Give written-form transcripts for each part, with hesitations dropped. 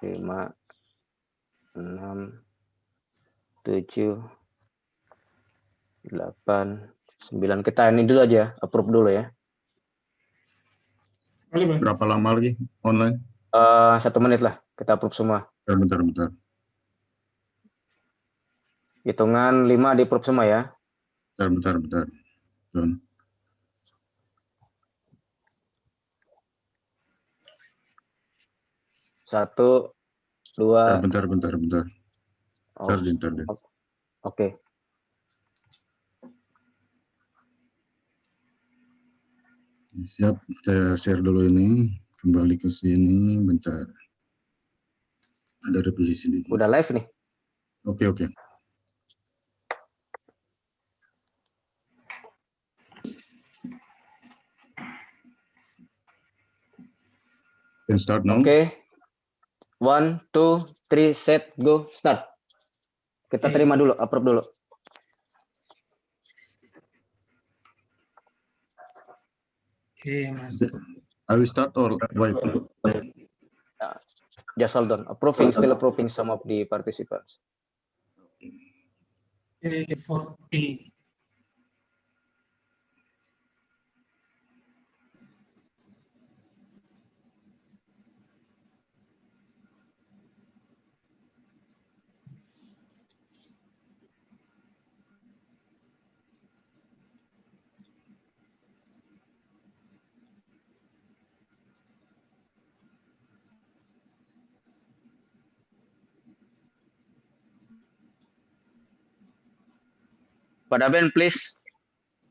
5, 6, 7, 8, 9. Kita ini dulu aja, approve dulu ya. Berapa lama lagi online? 1 menit lah, kita approve semua. Bentar. Hitungan 5 di approve semua ya. Bentar. 1, 2. Bentar. Oh, Bentar. Oke. Siap, saya share dulu ini. Kembali ke sini, bentar. Ada revisi sedikit. Udah live nih. Oke. Can start now. Oke. 1, 2, 3, set, go, start. Kita terima dulu, approve dulu. Oke, Mas. I will start or wait? Just hold on. Still approving some of the participants. Okay, for B. Pak Daben, please.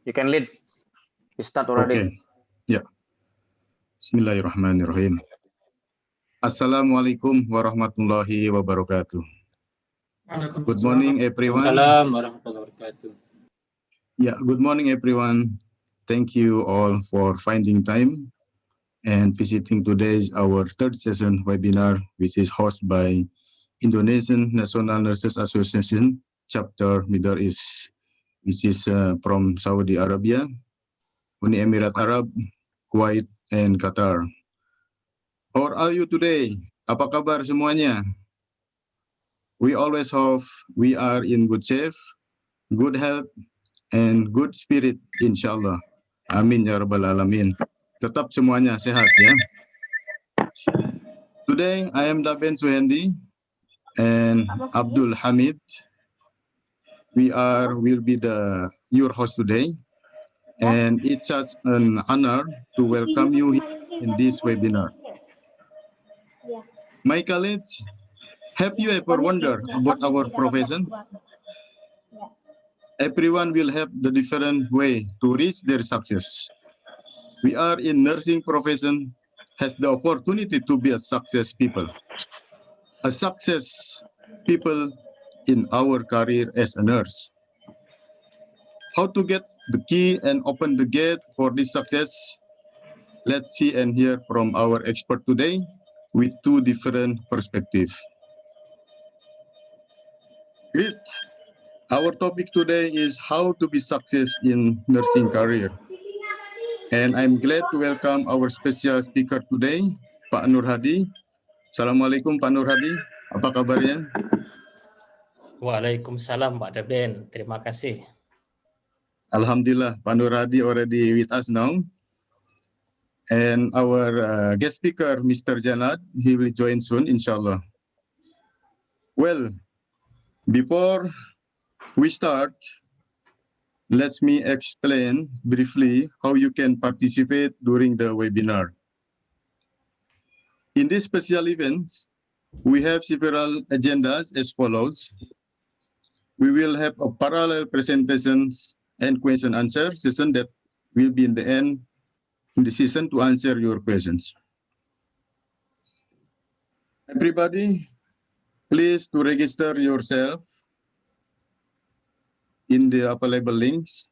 You can lead. You start already. Okay. Ya. Bismillahirrahmanirrahim. Assalamualaikum warahmatullahi wabarakatuh. Good morning, everyone. Assalamualaikum warahmatullahi wabarakatuh. Yeah, good morning, everyone. Thank you all for finding time and visiting today's our third session webinar, which is hosted by Indonesian National Nurses Association, Chapter Middle East, which is from Saudi Arabia, Uni Emirat Arab, Kuwait, and Qatar. How are you today? Apa kabar semuanya? We always hope we are in good shape, good health, and good spirit, inshallah. Amin ya rabbal alamin. Tetap semuanya sehat ya. Today I am Daben Suhendi and Abdul Hamid. Will be your host today, and it's such an honor to welcome you in this webinar. My colleagues, have you ever wondered about our profession? Everyone will have the different way to reach their success. We are in nursing profession has the opportunity to be a success people in our career as a nurse. How to get the key and open the gate for this success? Let's see and hear from our expert today with two different perspectives. Great. Our topic today is how to be success in nursing career. And I'm glad to welcome our special speaker today, Pak Nur Hadi. Assalamualaikum Pak Nur Hadi, apa kabarnya? Waalaikumsalam Pak Daben, terima kasih. Alhamdulillah, Pak Nur Hadi already with us now. And our guest speaker, Mr. Janad, he will join soon, inshallah. Well, before we start, let me explain briefly how you can participate during the webinar. In this special event, we have several agendas as follows. We will have a parallel presentations and question answer session that will be in the end in the session to answer your questions. Everybody, please to register yourself in the available links.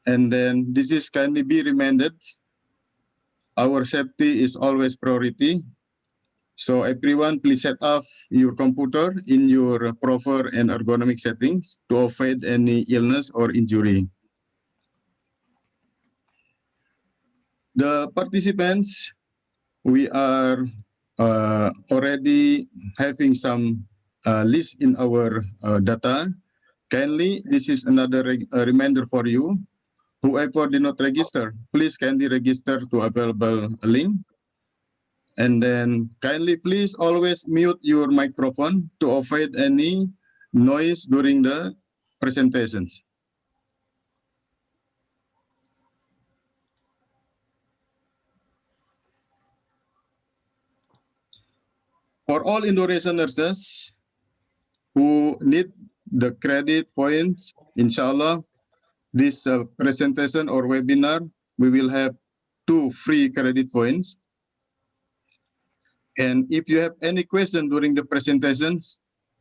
And then this is kindly be reminded, our safety is always priority. So everyone, please set up your computer in your proper and ergonomic settings to avoid any illness or injury. The participants, we are already having some list in our data. Kindly, this is another reminder for you. Whoever did not register, please kindly register to available link. And then kindly please always mute your microphone to avoid any noise during the presentations. For all Indonesian nurses who need the credit points, inshallah, this presentation or webinar, we will have 2 free credit points. And if you have any question during the presentations,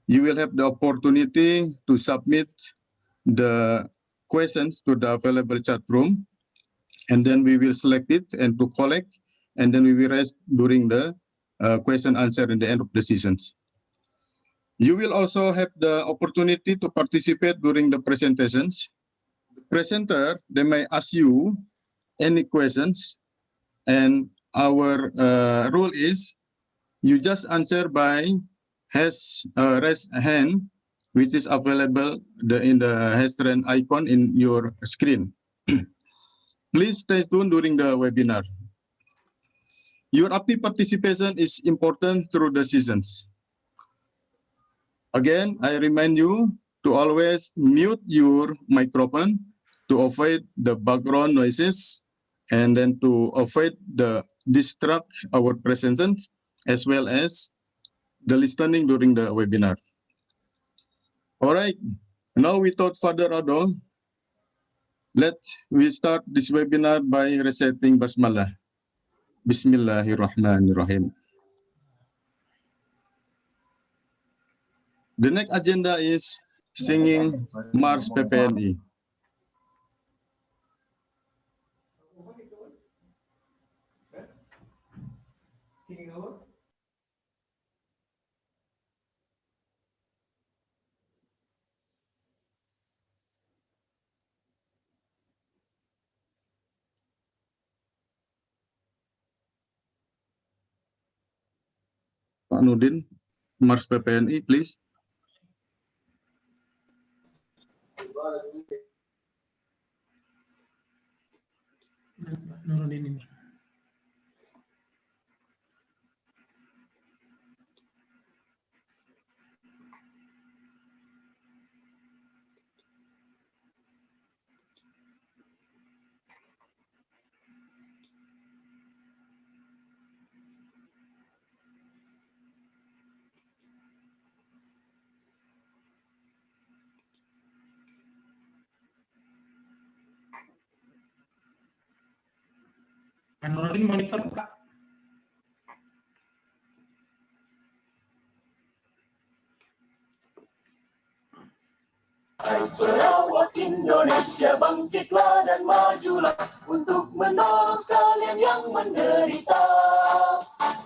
you will have the opportunity to submit the questions to the available chat room, and then we will select it and to collect, and then we will raise during the question answer in the end of the sessions. You will also have the opportunity to participate during the presentations. The presenter, they may ask you any questions, and our rule is you just answer by raise hand, which is available in the hand icon in your screen. Please stay tuned during the webinar. Your active participation is important through the sessions. Again, I remind you to always mute your microphone to avoid the background noises, and then to avoid the distract our presentations, as well as the listening during the webinar. All right, now without further ado, we start this webinar by reciting Basmalah. Bismillahirrahmanirrahim. The next agenda is singing Mars PPNI. Pak Nudin, Mars PPNI, please. Nurunin ini. Nurunin monitor, Pak. Perawat Indonesia, bangkitlah dan majulah untuk menolong sekalian yang menderita.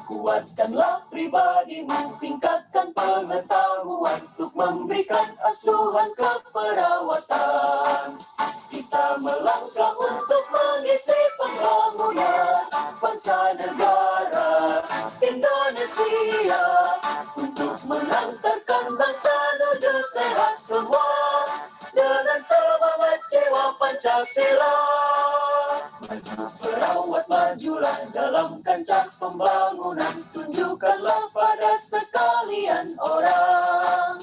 Kuatkanlah pribadimu, tingkatkan pengetahuan untuk memberikan asuhan keperawatan. Kita melangkah untuk mengisi pembangunan bangsa negara Indonesia, untuk mengantarkan bangsa menuju sehat semua dengan semangat jiwa Pancasila. Maju perawat, majulah dalam kancah pembangunan, tunjukkanlah pada sekalian orang.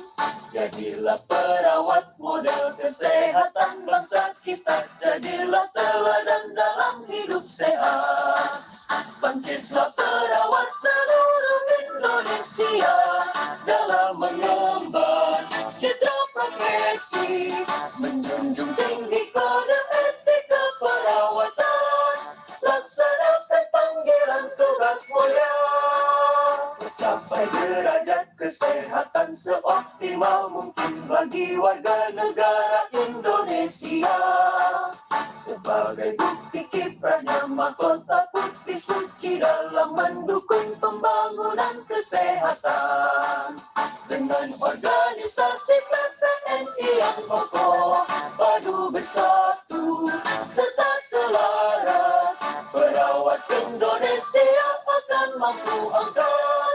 Jadilah perawat model kesehatan bangsa kita, jadilah teladan dalam hidup sehat. Bangkitlah perawat seluruh Indonesia dalam mengemban citra profesi, menjunjung tinggi kode etik keperawatan, laksanakan panggilan tugas mulia, mencapai derajat kesehatan seoptimal mungkin bagi warga negara Indonesia. Sebagai bukti kiprahnya mahkota putih suci dalam mendukung pembangunan kesehatan. Dengan organisasi PPNI yang kokoh, padu bersatu serta selaras, perawat Indonesia akan mampu angkat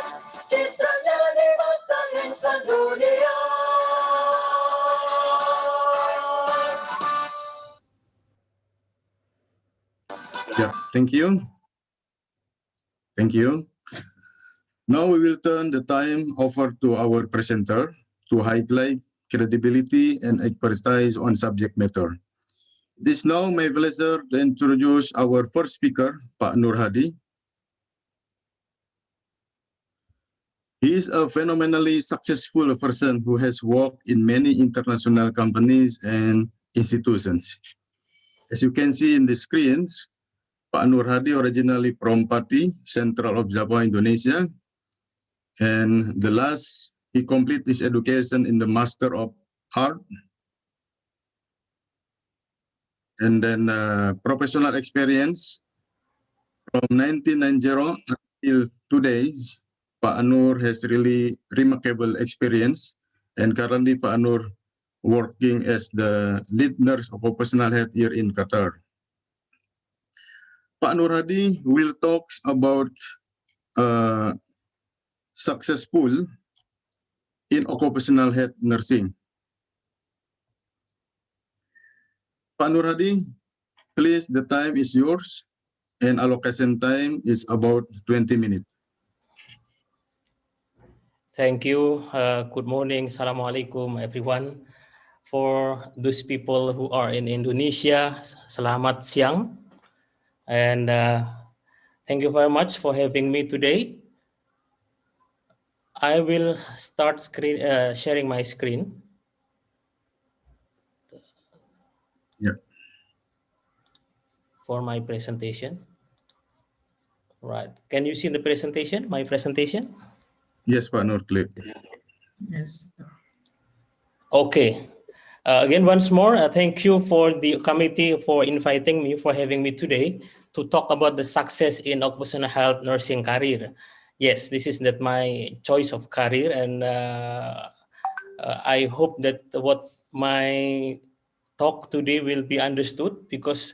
Yeah, thank you. Thank you. Now we will turn the time over to our presenter to highlight credibility and expertise on subject matter. It is now my pleasure to introduce our first speaker, Pak Nur Hadi. He is a phenomenally successful person who has worked in many international companies and institutions. As you can see in the screens, Pak Nur Hadi originally from Pati, Central of Java, Indonesia. And the last, he completed his education in the Master of Art. And then professional experience from 1990 until today, Pak Anur has really remarkable experience. And currently Pak Anur working as the lead nurse of occupational health here in Qatar. Pak Nur Hadi will talk about successful in occupational health nursing. Pak Nur Hadi, please, the time is yours, and allocation time is about 20 minutes. Thank you. Good morning. Assalamualaikum, everyone. For those people who are in Indonesia, selamat siang. And thank you very much for having me today. I will start sharing my screen. Yeah. For my presentation. Right. Can you see the presentation, my presentation? Yes, Pak Nur, clear. Yes. Okay. Again, once more, thank you for the committee for inviting me, for having me today to talk about the success in occupational health nursing career. Yes, this is not my choice of career, and I hope that what my talk today will be understood, because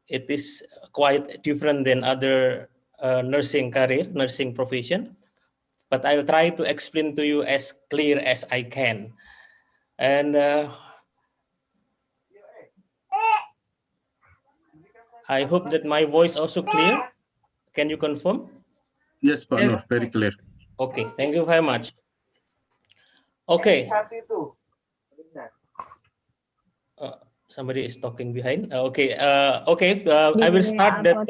it is quite different than other nursing career, nursing profession. But I'll try to explain to you as clear as I can. And I hope that my voice also clear. Can you confirm? Yes, Pak Nur, very clear. Okay, thank you very much. Okay. Somebody is talking behind. Okay, I will start that.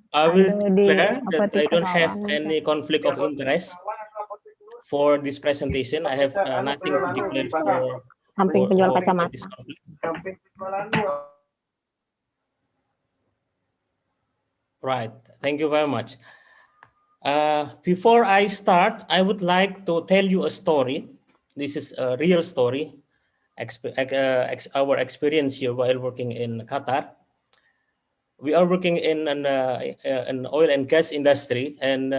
I will declare that I don't have any conflict of interest for this presentation. I have nothing to declare for this conflict. Right. Thank you very much. Before I start, I would like to tell you a story. This is a real story. Our experience here while working in Qatar. We are working in an oil and gas industry, and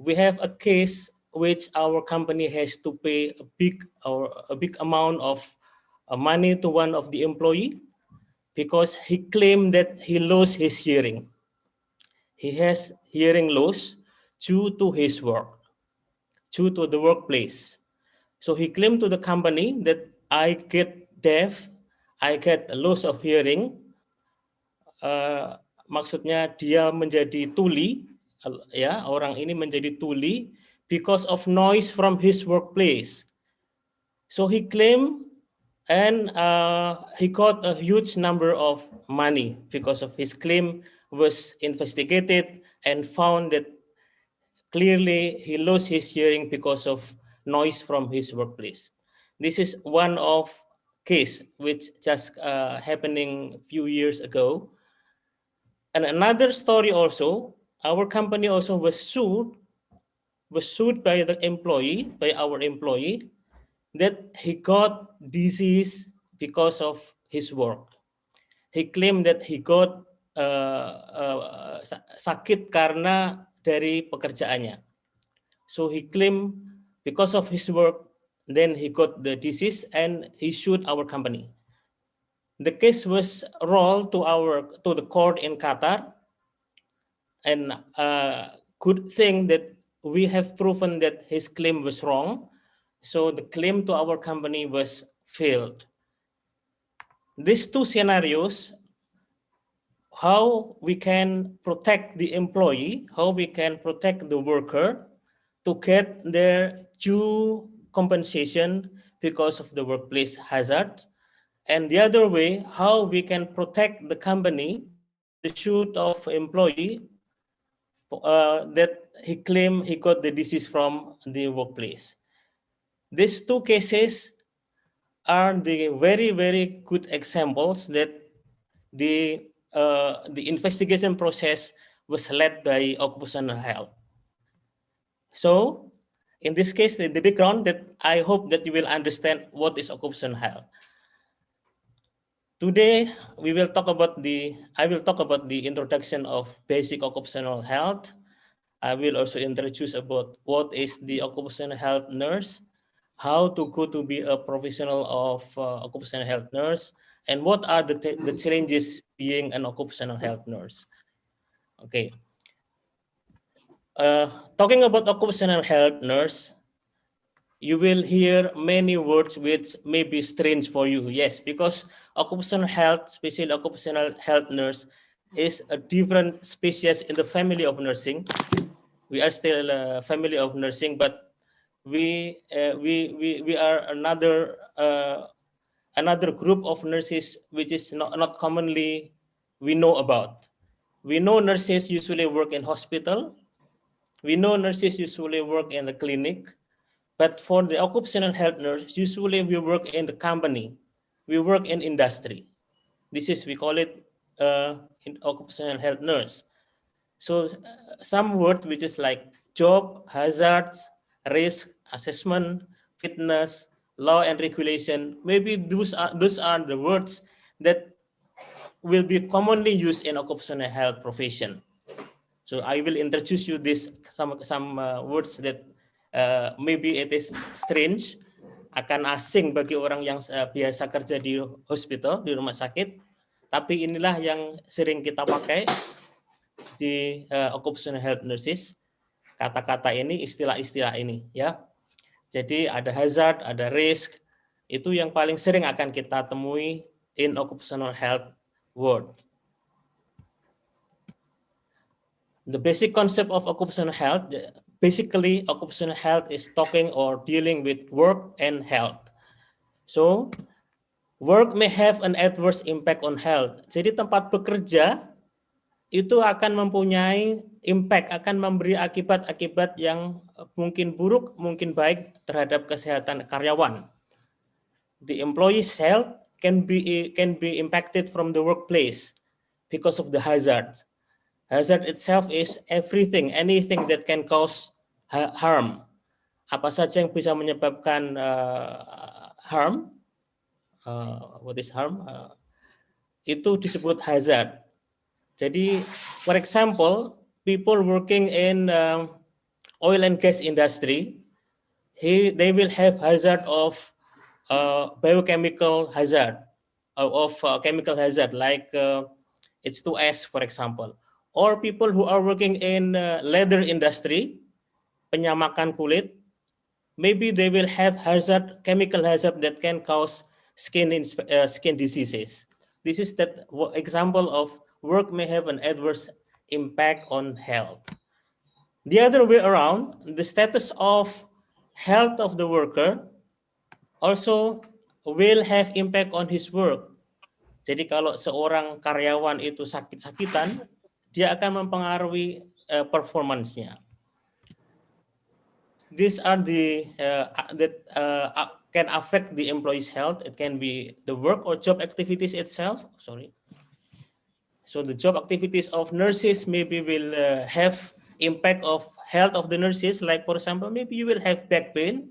we have a case which our company has to pay a big amount of money to one of the employee because he claimed that he lost his hearing. He has hearing loss due to his work, due to the workplace. So he claimed to the company that I get deaf, I get a loss of hearing. Maksudnya dia menjadi tuli, ya, orang ini menjadi tuli because of noise from his workplace. So he claimed, and he got a huge number of money because of his claim was investigated and found that clearly he lost his hearing because of noise from his workplace. This is one of case which just happening a few years ago. And another story also, our company also was sued by the employee, by our employee, that he got disease because of his work. He claimed that he got sakit karena dari pekerjaannya. So he claimed because of his work, then he got the disease and he sued our company. The case was rolled to the court in Qatar, and good thing that we have proven that his claim was wrong. So the claim to our company was failed. These two scenarios how we can protect the employee, how we can protect the worker to get their due compensation because of the workplace hazard. And the other way, how we can protect the company, the suit of employee that he claimed he got the disease from the workplace. These two cases are the very, very good examples that the investigation process was led by occupational health. So in this case, the background that I hope that you will understand what is occupational health. Today, I will talk about the introduction of basic occupational health. I will also introduce about what is the occupational health nurse, how to go to be a professional of occupational health nurse, and what are the challenges being an occupational health nurse. Okay. Talking about occupational health nurse, you will hear many words which may be strange for you. Yes, because occupational health, especially occupational health nurse, is a different species in the family of nursing. We are still a family of nursing, but we are another group of nurses which is not commonly we know about. We know nurses usually work in hospital. We know nurses usually work in the clinic, but for the occupational health nurse, usually we work in the company. We work in industry. This is, we call it in occupational health nurse. So some word which is like job, hazards, risk, assessment, fitness, law and regulation, maybe those are the words that will be commonly used in occupational health profession. So I will introduce you this some words that maybe it is strange, akan asing bagi orang yang biasa kerja di hospital, di rumah sakit. Tapi inilah yang sering kita pakai di occupational health nurses. Kata-kata ini, istilah-istilah ini, ya. Jadi ada hazard, ada risk, itu yang paling sering akan kita temui in occupational health world. The basic concept of occupational health, basically occupational health is talking or dealing with work and health. So, work may have an adverse impact on health. Jadi tempat bekerja itu akan mempunyai impact, akan memberi akibat-akibat yang mungkin buruk, mungkin baik terhadap kesehatan karyawan. The employee's health can be impacted from the workplace because of the hazards. Hazard itself is everything, anything that can cause harm. Apa saja yang bisa menyebabkan harm, what is harm? Itu disebut hazard. Jadi, for example, people working in oil and gas industry, they will have hazard of biochemical hazard, of chemical hazard like H2S, for example. Or people who are working in leather industry, penyamakan kulit, maybe they will have hazard, chemical hazard that can cause skin diseases. This is that example of work may have an adverse impact on health. The other way around, the status of health of the worker also will have impact on his work. Jadi kalau seorang karyawan itu sakit-sakitan, dia akan mempengaruhi performance-nya. These are the that can affect the employee's health. It can be the work or job activities itself. Sorry. So the job activities of nurses maybe will have impact of health of the nurses. Like for example, maybe you will have back pain.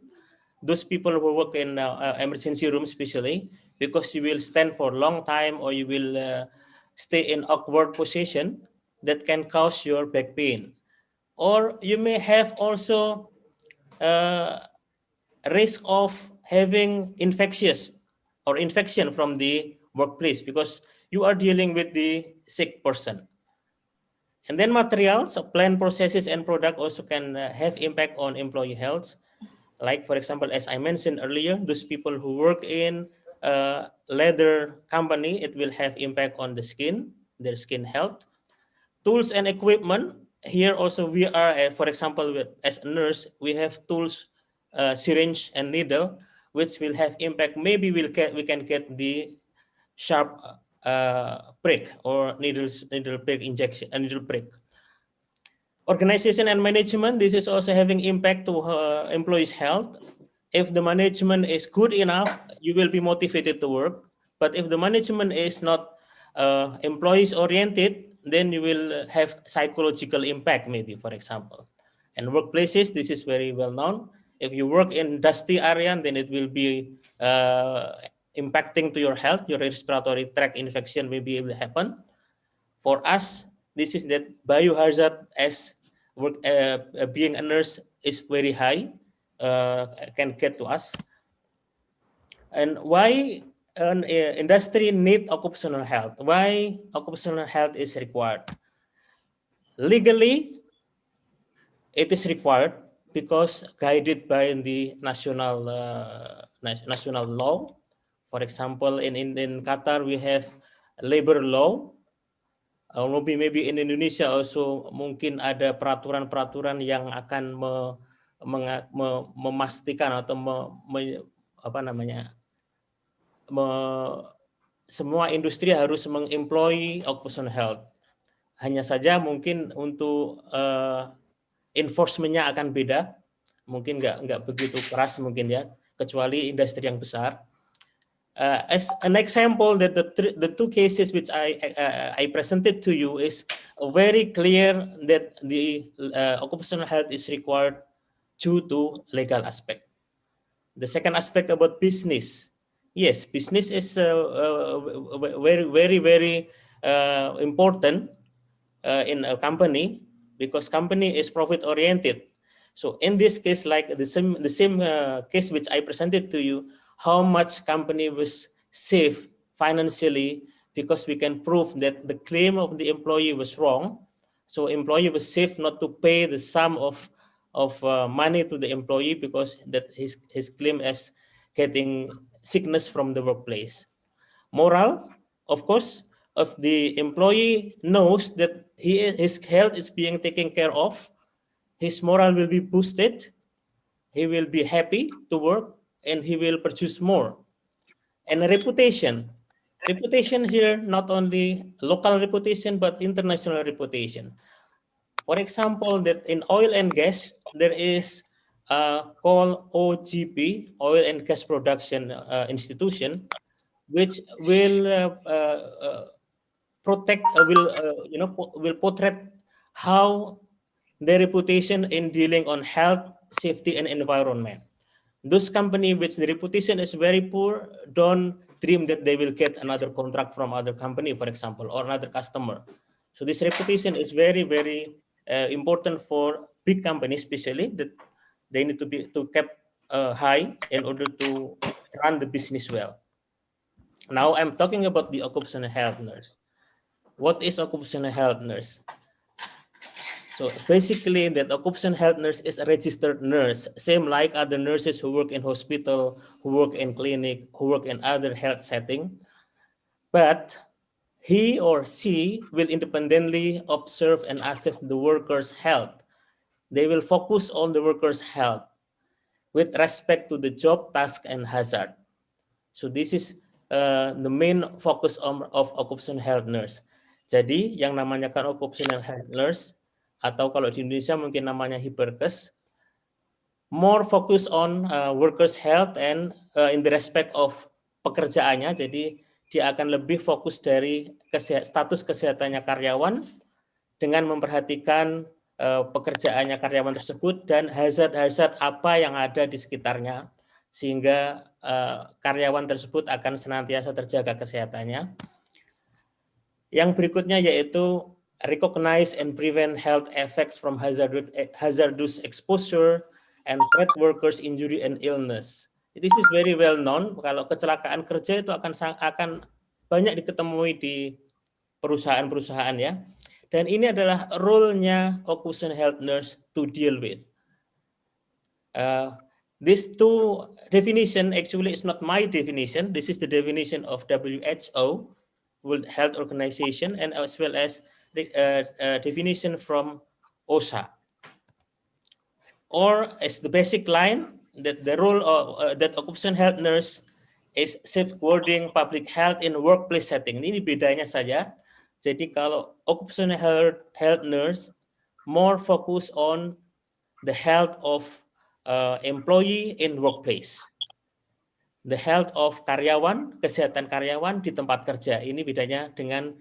Those people who work in emergency room especially, because you will stand for a long time or you will stay in awkward position, that can cause your back pain. Or you may have also risk of having infection from the workplace because you are dealing with the sick person. And then materials, plant processes and product also can have impact on employee health. Like for example, as I mentioned earlier, those people who work in leather company, it will have impact on the skin, their skin health. Tools and equipment. Here also we are, for example, as a nurse, we have tools, syringe and needle, which will have impact. Maybe we can get the sharp prick or needle prick injection, needle prick. Organization and management. This is also having impact to employees' health. If the management is good enough, you will be motivated to work. But if the management is not employees oriented, then you will have psychological impact, maybe, for example. And workplaces, this is very well known. If you work in dusty area, then it will be impacting to your health. Your respiratory tract infection maybe will happen. For us, this is that biohazard as work, being a nurse is very high, can get to us. And why an industry need occupational health? Why occupational health is required? Legally, it is required because guided by the national national law. For example, in Qatar, we have labor law. Maybe in Indonesia also mungkin ada peraturan-peraturan yang akan memastikan atau semua industri harus mengemploy occupational health. Hanya saja mungkin untuk enforcement-nya akan beda, mungkin nggak begitu keras mungkin ya, kecuali industri yang besar. As an example, that the two cases which I presented to you is very clear that the occupational health is required due to legal aspect. The second aspect about business, yes, business is very important in a company because company is profit oriented. So in this case, like the same case which I presented to you, how much company was saved financially because we can prove that the claim of the employee was wrong. So employee was saved not to pay the sum of money to the employee because that his claim as getting sickness from the workplace. Moral, of course, if the employee knows that his health is being taken care of, his moral will be boosted, he will be happy to work, and he will produce more. And reputation. Reputation here, not only local reputation, but international reputation. For example, that in oil and gas, there is called OGP, Oil and Gas Production Institution, which will will portray how their reputation in dealing on health, safety, and environment. Those companies which the reputation is very poor don't dream that they will get another contract from other company, for example, or another customer. So this reputation is very important for big companies, especially that they need to be kept high in order to run the business well. Now I'm talking about the occupational health nurse. What is occupational health nurse? So basically, that occupational health nurse is a registered nurse, same like other nurses who work in hospital, who work in clinic, who work in other health setting. But he or she will independently observe and assess the worker's health. They will focus on the worker's health with respect to the job, task, and hazard. So this is the main focus of occupational health nurse. Jadi yang namanya kan occupational health nurse, atau kalau di Indonesia mungkin namanya hiperkes, more focus on workers' health and in the respect of pekerjaannya. Jadi dia akan lebih fokus dari status kesehatannya karyawan dengan memperhatikan pekerjaannya karyawan tersebut dan hazard-hazard apa yang ada di sekitarnya sehingga karyawan tersebut akan senantiasa terjaga kesehatannya. Yang berikutnya yaitu recognize and prevent health effects from hazardous exposure and threat workers injury and illness. This is very well known. Kalau kecelakaan kerja itu akan banyak diketemui di perusahaan-perusahaan ya. Dan ini adalah role-nya occupational health nurse to deal with. These two definition actually is not my definition. This is the definition of WHO. World Health Organization, and as well as the definition from OSHA. Or as the basic line, that the role of that occupational health nurse is safeguarding public health in workplace setting. Ini bedanya saja. Jadi kalau occupational health nurse more focus on the health of employee in workplace. The health of karyawan, kesehatan karyawan di tempat kerja. Ini bedanya dengan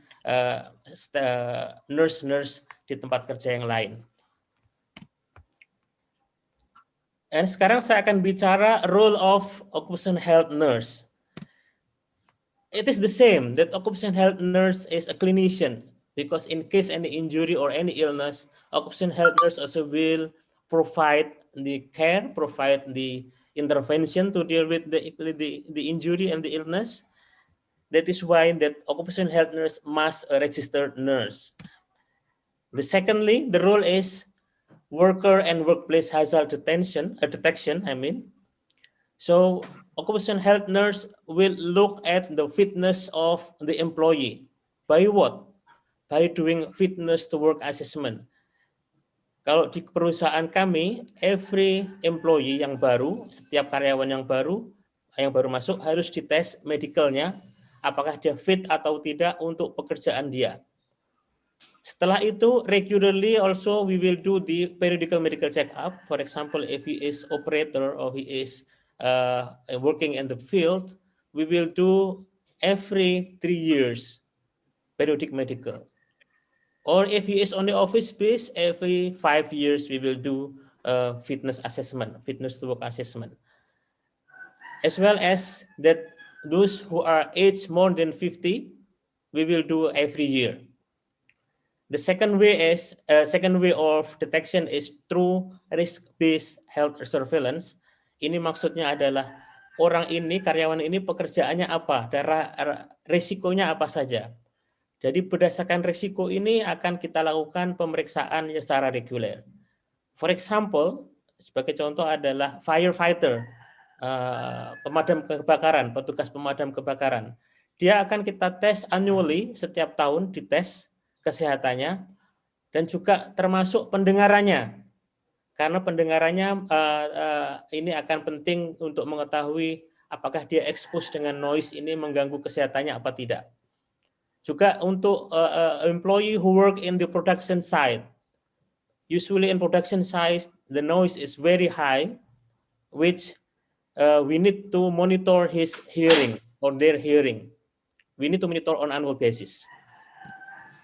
nurse-nurse di tempat kerja yang lain. Dan sekarang saya akan bicara role of occupational health nurse. It is the same that occupational health nurse is a clinician, because in case any injury or any illness, occupational health nurse also will provide the care, provide the intervention to deal with the injury and the illness. That is why that occupational health nurse must a registered nurse. Secondly, the role is worker and workplace hazard detection. So occupational health nurse will look at the fitness of the employee. By what? By doing fitness to work assessment. Kalau di perusahaan kami, every employee yang baru, setiap karyawan yang baru masuk harus dites medicalnya, apakah dia fit atau tidak untuk pekerjaan dia. Setelah itu, regularly also we will do the periodical medical check-up. For example, if he is operator or he is working in the field, we will do every 3 years periodic medical. Or if he is on the office base, every 5 years we will do fitness assessment, fitness to work assessment. As well as that those who are aged more than 50, we will do every year. The second way of detection is through risk-based health surveillance. Ini maksudnya adalah orang ini, karyawan ini pekerjaannya apa, risikonya apa saja. Jadi berdasarkan risiko ini akan kita lakukan pemeriksaan secara reguler. For example, sebagai contoh adalah firefighter, pemadam kebakaran, petugas pemadam kebakaran. Dia akan kita tes annually, setiap tahun dites kesehatannya, dan juga termasuk pendengarannya. Karena pendengarannya ini akan penting untuk mengetahui apakah dia expose dengan noise ini mengganggu kesehatannya apa tidak. Juga untuk employee who work in the production side. Usually in production side, the noise is very high, which we need to monitor his hearing or their hearing. We need to monitor on annual basis.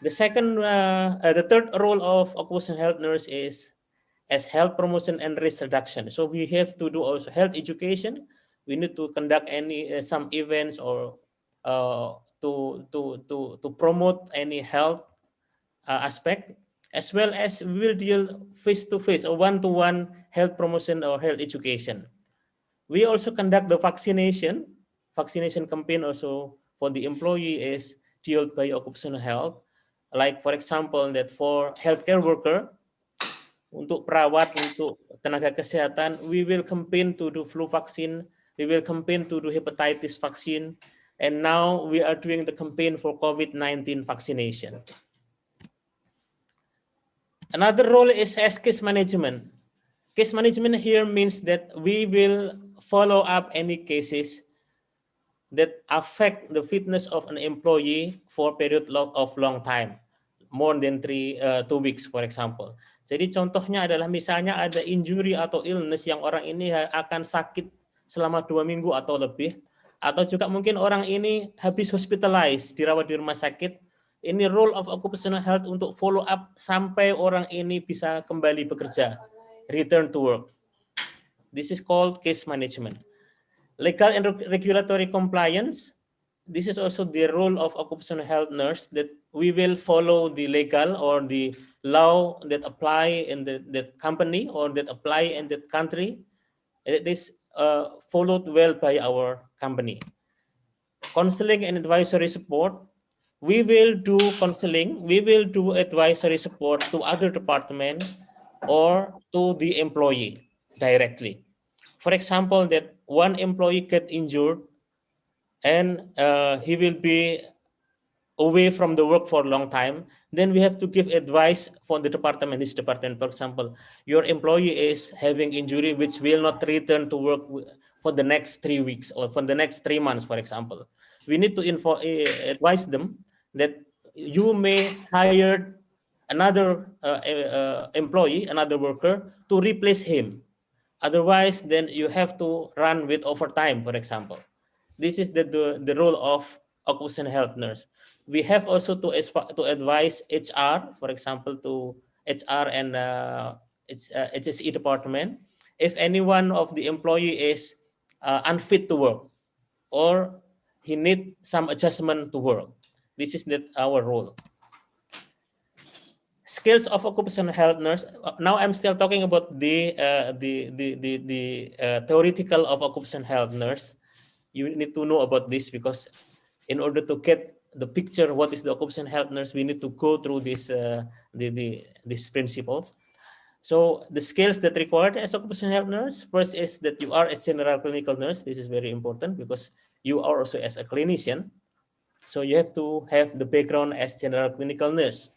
The third role of occupational health nurse is as health promotion and risk reduction. So we have to do also health education. We need to conduct some events or to promote any health aspect, as well as we will deal face-to-face or one-to-one health promotion or health education. We also conduct the vaccination campaign also for the employee is dealt by occupational health. Like for example that for healthcare worker, untuk perawat, untuk tenaga kesehatan, we will campaign to do flu vaccine, we will campaign to do hepatitis vaccine, and now we are doing the campaign for COVID-19 vaccination. Another role is as case management. Case management here means that we will follow up any cases that affect the fitness of an employee for a period of long time, more than 2 weeks, for example. Jadi contohnya adalah misalnya ada injury atau illness yang orang ini akan sakit selama 2 minggu atau lebih, atau juga mungkin orang ini habis hospitalized, dirawat di rumah sakit. Ini role of occupational health untuk follow up sampai orang ini bisa kembali bekerja, return to work. This is called case management. Legal and regulatory compliance. This is also the role of occupational health nurse, that we will follow the legal or the law that apply in that company or that apply in that country. It is followed well by our company. Counseling and advisory support. We will do counseling, we will do advisory support to other department or to the employee directly. For example, that one employee get injured and he will be away from the work for a long time, then we have to give advice for the department. This department, for example, your employee is having injury which will not return to work for the next 3 weeks or for the next 3 months, for example. We need to advise them that you may hire another employee, another worker to replace him. Otherwise, then you have to run with overtime, for example. This is the role of occupational health nurse. We have also to advise HR, for example, to HR and HSE department, if any one of the employee is unfit to work or he need some adjustment to work. This is our role. Skills of occupational health nurse. Now I'm still talking about the theoretical of occupational health nurse. You need to know about this because in order to get the picture what is the occupational health nurse, we need to go through these these principles. So the skills that required as occupational health nurse, first is that you are a general clinical nurse. This is very important because you are also as a clinician. So you have to have the background as general clinical nurse.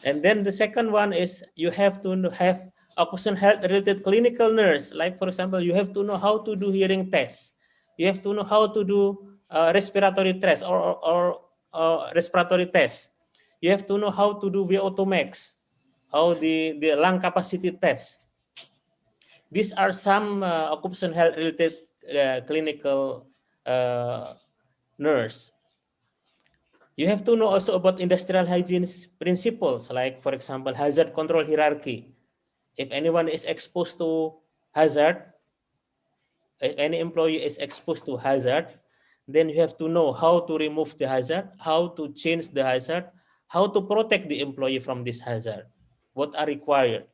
And then the second one is you have to have occupational health related clinical nurse. Like for example, you have to know how to do hearing tests. You have to know how to do respiratory tests or respiratory tests. You have to know how to do VO2 max, how the lung capacity test. These are some occupational health related clinical nurse. You have to know also about industrial hygiene principles, like for example, hazard control hierarchy. If anyone is exposed to hazard, if any employee is exposed to hazard, then you have to know how to remove the hazard, how to change the hazard, how to protect the employee from this hazard, what are required.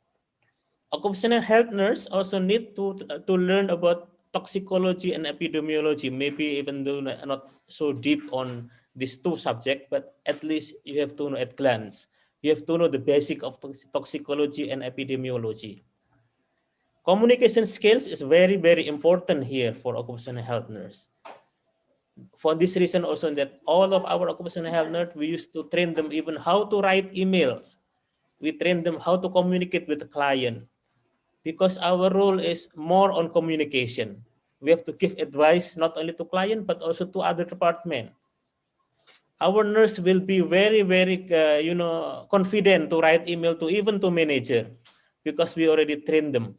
Occupational health nurse also need to learn about toxicology and epidemiology, maybe even though not so deep on these two subjects, but at least you have to know at glance. You have to know the basic of toxicology and epidemiology. Communication skills is very, very important here for occupational health nurse. For this reason also that all of our occupational health nurse, we used to train them even how to write emails. We train them how to communicate with the client. Because our role is more on communication. We have to give advice not only to client but also to other department. Our nurse will be very, very, confident to write email to even to manager because we already trained them.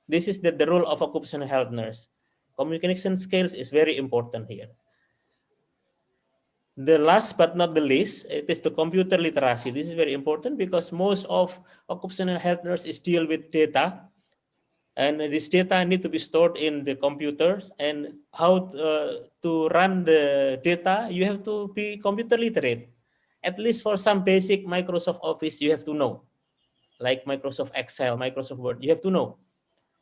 This is the role of occupational health nurse. Communication skills is very important here. The last but not the least, it is the computer literacy. This is very important because most of occupational health nurse is deal with data. And this data need to be stored in the computers, and how to run the data, you have to be computer literate. At least for some basic Microsoft Office, you have to know, like Microsoft Excel, Microsoft Word, you have to know.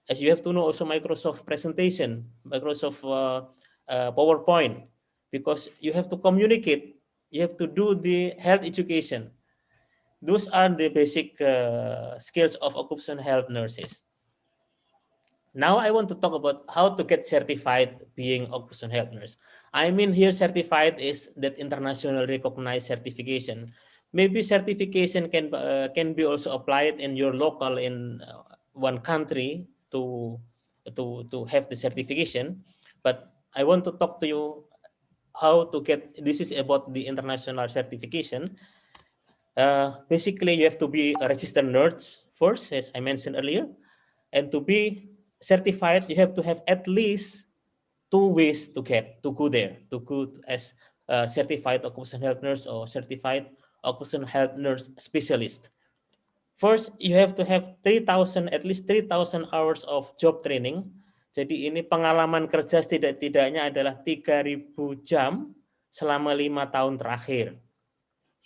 As you have to know also Microsoft presentation, Microsoft PowerPoint, because you have to communicate, you have to do the health education. Those are the basic skills of occupational health nurses. Now I want to talk about how to get certified being occupational health nurse. I mean here certified is that international recognized certification. Maybe certification can be also applied in your local in one country to have the certification. But I want to talk to you how to get, this is about the international certification. Basically, you have to be a registered nurse first, as I mentioned earlier. And to be certified, you have to have at least 2 ways to go there, to go as a certified occupational health nurse or certified occupational health nurse specialist. First, you have to have at least 3,000 hours of job training. Jadi ini pengalaman kerja setidaknya adalah 3.000 jam selama 5 tahun terakhir.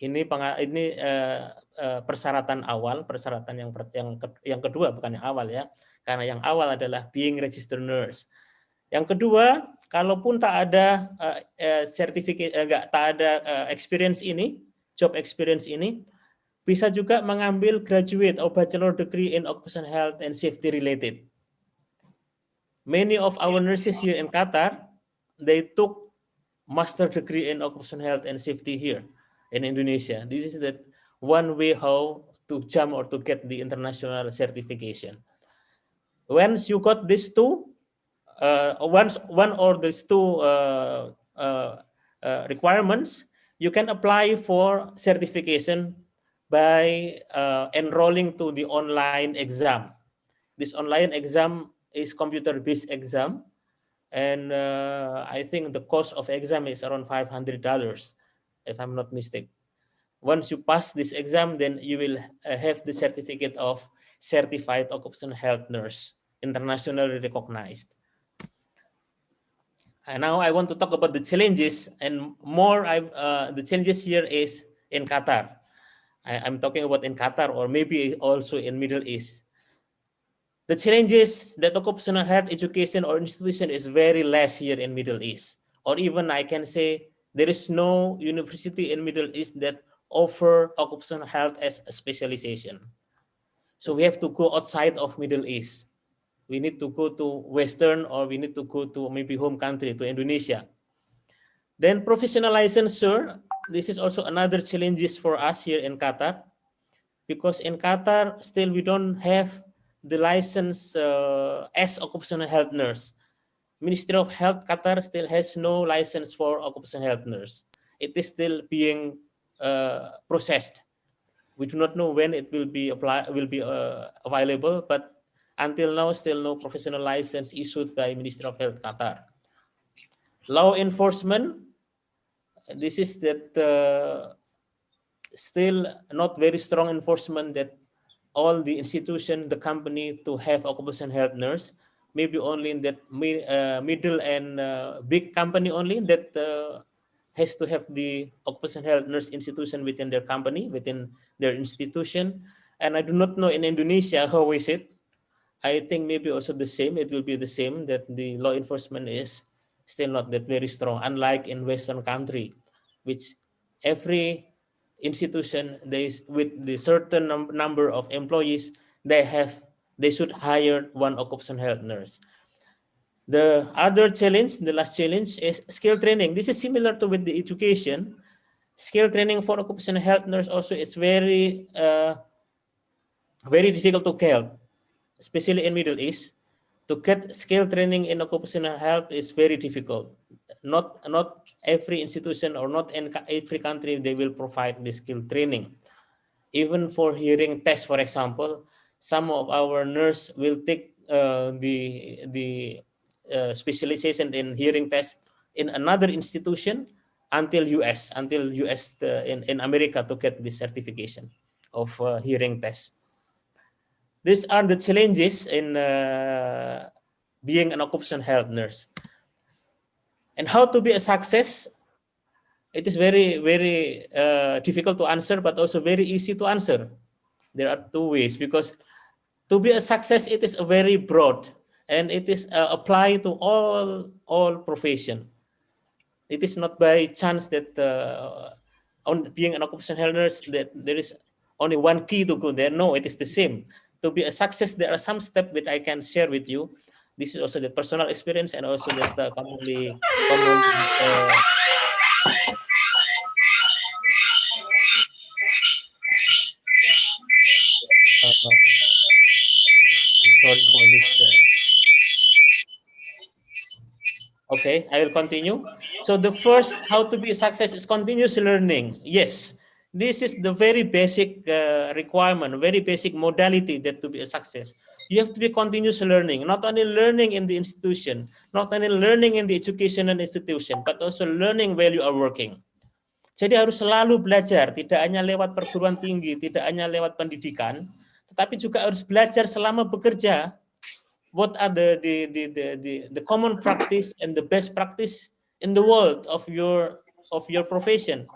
Ini persyaratan awal, persyaratan yang kedua, bukan yang awal ya, karena yang awal adalah being registered nurse. Yang kedua, kalaupun tak ada experience ini, job experience ini, bisa juga mengambil graduate or bachelor degree in occupational health and safety related. Many of our nurses here in Qatar, they took master degree in occupational health and safety here in Indonesia. This is the one way how to jump or to get the international certification. Once you got these two, once one or these two requirements, you can apply for certification by enrolling to the online exam. This online exam is computer-based exam, and I think the cost of exam is around $500, if I'm not mistaken. Once you pass this exam, then you will have the certificate of certified occupational health nurse, internationally recognized. And now I want to talk about the challenges, and more. The challenges here is in Qatar. I'm talking about in Qatar, or maybe also in Middle East. The challenges that occupational health education or institution is very less here in Middle East, or even I can say there is no university in Middle East that offer occupational health as a specialization. So we have to go outside of Middle East. We need to go to Western, or we need to go to maybe home country, to Indonesia. Then professional licensure, this is also another challenges for us here in Qatar, because in Qatar still we don't have the license as occupational health nurse. Ministry of Health Qatar still has no license for occupational health nurse. It is still being processed. We do not know when it will be available, but until now still no professional license issued by Ministry of Health Qatar. Law enforcement, this is that still not very strong enforcement that all the institution, the company to have occupational health nurse, maybe only in that middle and big company only that has to have the occupational health nurse institution within their company, within their institution. And I do not know in Indonesia, how is it? I think maybe also the same, it will be the same, that the law enforcement is still not that very strong, unlike in Western country, which every institution, with the certain number of employees, they should hire one occupational health nurse. The other challenge, the last challenge, is skill training. This is similar to with the education. Skill training for occupational health nurse also is very difficult to get, especially in Middle East. To get skill training in occupational health is very difficult. Not every institution or not in every country they will provide the skill training. Even for hearing test, for example, some of our nurse will take the specialization in hearing test in another institution until US in America to get the certification of hearing test. These are the challenges in being an occupational health nurse. And how to be a success? It is very difficult to answer, but also very easy to answer. There are two ways, because to be a success, it is a very broad, and it is applied to all profession. It is not by chance that on being an occupational health nurse that there is only one key to go there. No, it is the same. To be a success, there are some steps that I can share with you. This is also the personal experience, and also that commonly sorry for this. Okay, I will continue. So the first, how to be a success is continuous learning. Yes, this is the very basic requirement, very basic modality that to be a success. You have to be continuous learning, not only learning in the institution, not only learning in the educational institution, but also learning while you are working. Jadi harus selalu belajar, tidak hanya lewat perguruan tinggi, tidak hanya lewat pendidikan, tetapi juga harus belajar selama bekerja. What are the common practice and the best practice in the world of your profession?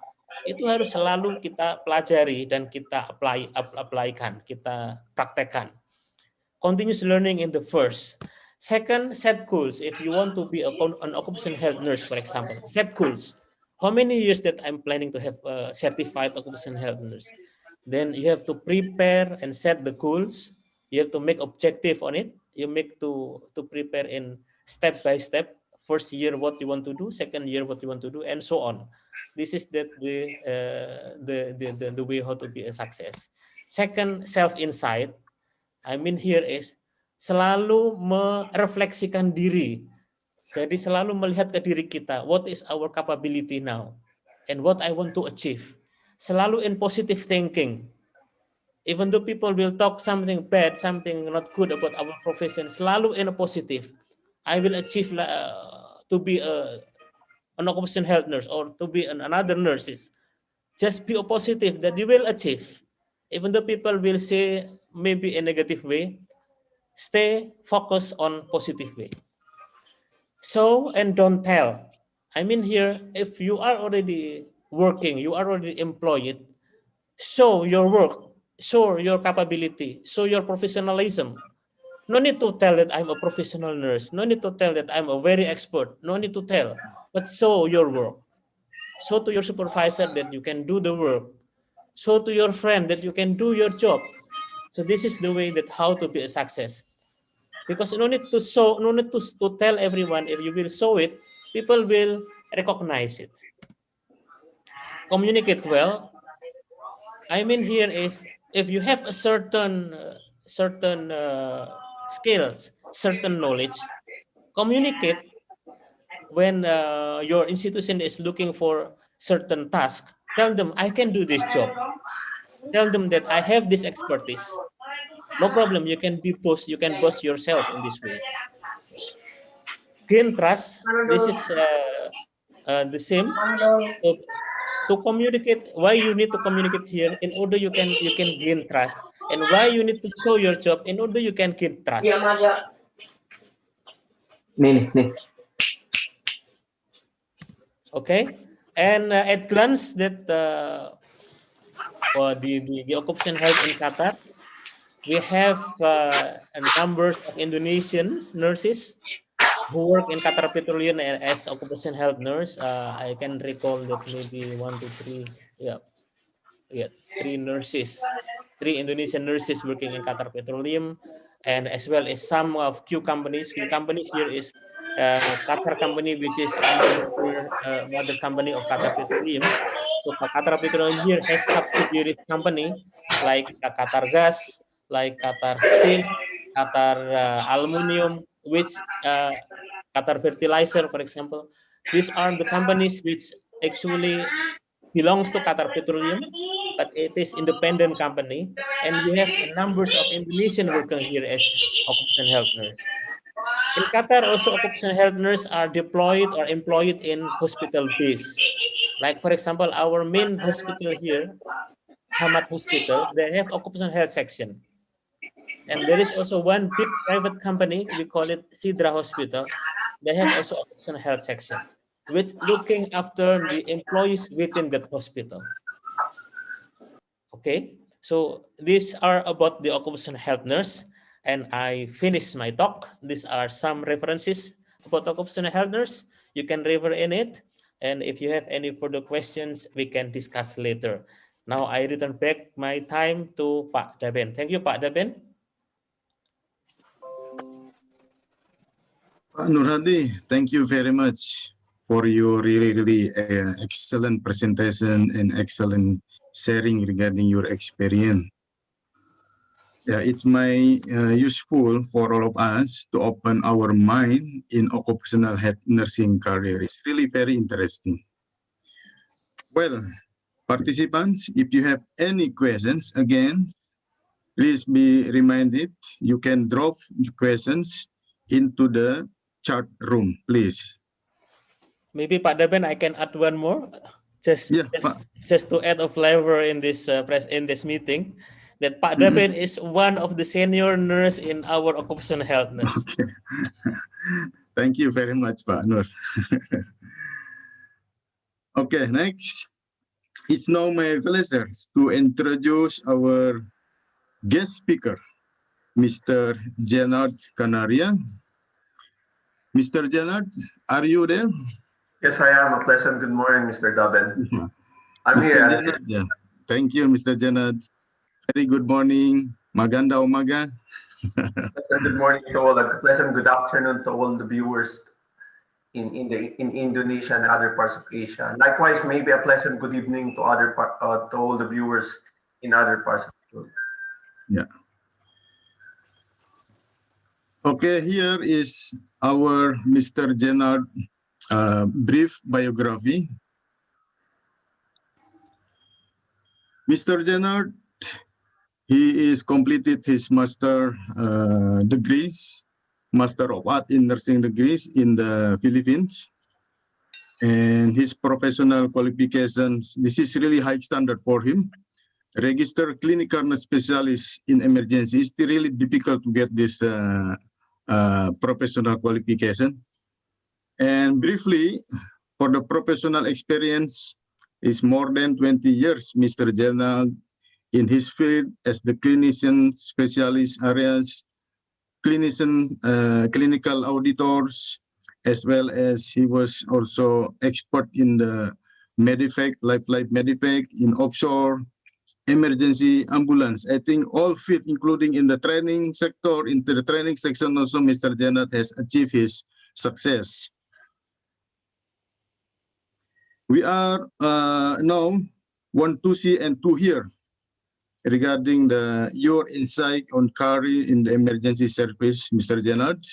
Itu harus selalu kita pelajari dan kita apply-kan, kita praktekkan. Continuous learning in the first. Second, set goals. If you want to be an occupational health nurse, for example, set goals. How many years that I'm planning to have a certified occupational health nurse? Then you have to prepare and set the goals. You have to make objective on it. You make to prepare in step by step first year what you want to do, second year what you want to do, and so on. This is the way how to be a success. Second, self insight. I mean here is selalu merefleksikan diri. Jadi selalu melihat ke diri kita, what is our capability now and what I want to achieve. Selalu in positive thinking. Even though people will talk something bad, something not good about our profession, selalu in a positive. I will achieve to be an occupational health nurse or to be another nurses. Just be positive that you will achieve. Even though people will say maybe a negative way, stay focused on positive way. Show and don't tell. I mean here, if you are already working, you are already employed, show your work, show your capability, show your professionalism. No need to tell that I'm a professional nurse. No need to tell that I'm a very expert. No need to tell, but show your work. Show to your supervisor that you can do the work. Show to your friend that you can do your job. So this is the way that how to be a success. Because no need to show, no need to tell everyone. If you will show it, people will recognize it. Communicate well. I mean here, if you have a certain skills, certain knowledge, communicate when your institution is looking for certain task. Tell them I can do this job. Tell them that I have this expertise. No problem. You can be boast. You can boast yourself in this way. Gain trust. This is the same. So, to communicate, why you need to communicate here in order you can gain trust, and why you need to show your job in order you can gain trust. Nih. Okay, and at glance that the occupational health in Qatar, we have numbers of Indonesian nurses who work in Qatar Petroleum as occupational health nurse. I can recall that maybe 1 to 3, three nurses, three Indonesian nurses working in Qatar Petroleum, and as well as some of Q companies. Q companies here is Qatar company, which is under mother company of Qatar Petroleum. So Qatar Petroleum here has subsidiary company like Qatar Gas, like Qatar Steel, Qatar Aluminium, which Qatar Fertilizer, for example. These are the companies which actually belongs to Qatar Petroleum, but it is independent company, and we have numbers of Indonesian workers here as occupational health nurse. In Qatar, also occupational health nurse are deployed or employed in hospital base. Like for example, our main hospital here, Hamad Hospital, they have occupational health section. And there is also one big private company, we call it Sidra Hospital. They have also occupational health section, which looking after the employees within that hospital. Okay, so these are about the occupational health nurse, and I finished my talk. These are some references about occupational health nurse. You can refer in it, and if you have any further questions, we can discuss later. Now I return back my time to Pak Daben. Thank you, Pak Daben. Nur Hadi, thank you very much for your really excellent presentation and excellent sharing regarding your experience. Yeah, it may useful for all of us to open our mind in occupational health nursing career. It's really very interesting. Well, participants, if you have any questions, again, please be reminded you can drop questions into the chat room, please. Maybe Pak Daben, I can add one more, just to add a flavor in this in this meeting. That Pak Daben is one of the senior nurse in our occupational health nurse. Okay. Thank you very much, Pak Nur. Okay, next. It's now my pleasure to introduce our guest speaker, Mr. Jenard Canaria. Mr. Jenard, are you there? Yes, I am. A pleasant good morning, Mr. Daben. I'm Mr. here. Jenard, yeah. Thank you, Mr. Jenard. Very good morning. Maganda umaga. Pleasant good morning to all. A pleasant good afternoon to all the viewers. in Indonesia and other parts of Asia. Likewise, maybe a pleasant good evening to to all the viewers in other parts of the world. Yeah. Okay, here is our Mr. Jenard brief biography. Mr. Jenard, he is completed his master degrees, Master of Art in Nursing degrees in the Philippines. And his professional qualifications, this is really high standard for him. Registered clinical nurse specialist in emergency. It's really difficult to get this professional qualification. And briefly, for the professional experience, is more than 20 years, Mr. Jenald, in his field as the clinician specialist areas, clinical auditors, as well as he was also expert in the Medivac, life Medivac, in offshore, emergency ambulance. I think all fit, including in the training sector, into the training section also, Mr. Janet has achieved his success. We are now want to see and to hear regarding your insight on career in the emergency service, Mr. Janet.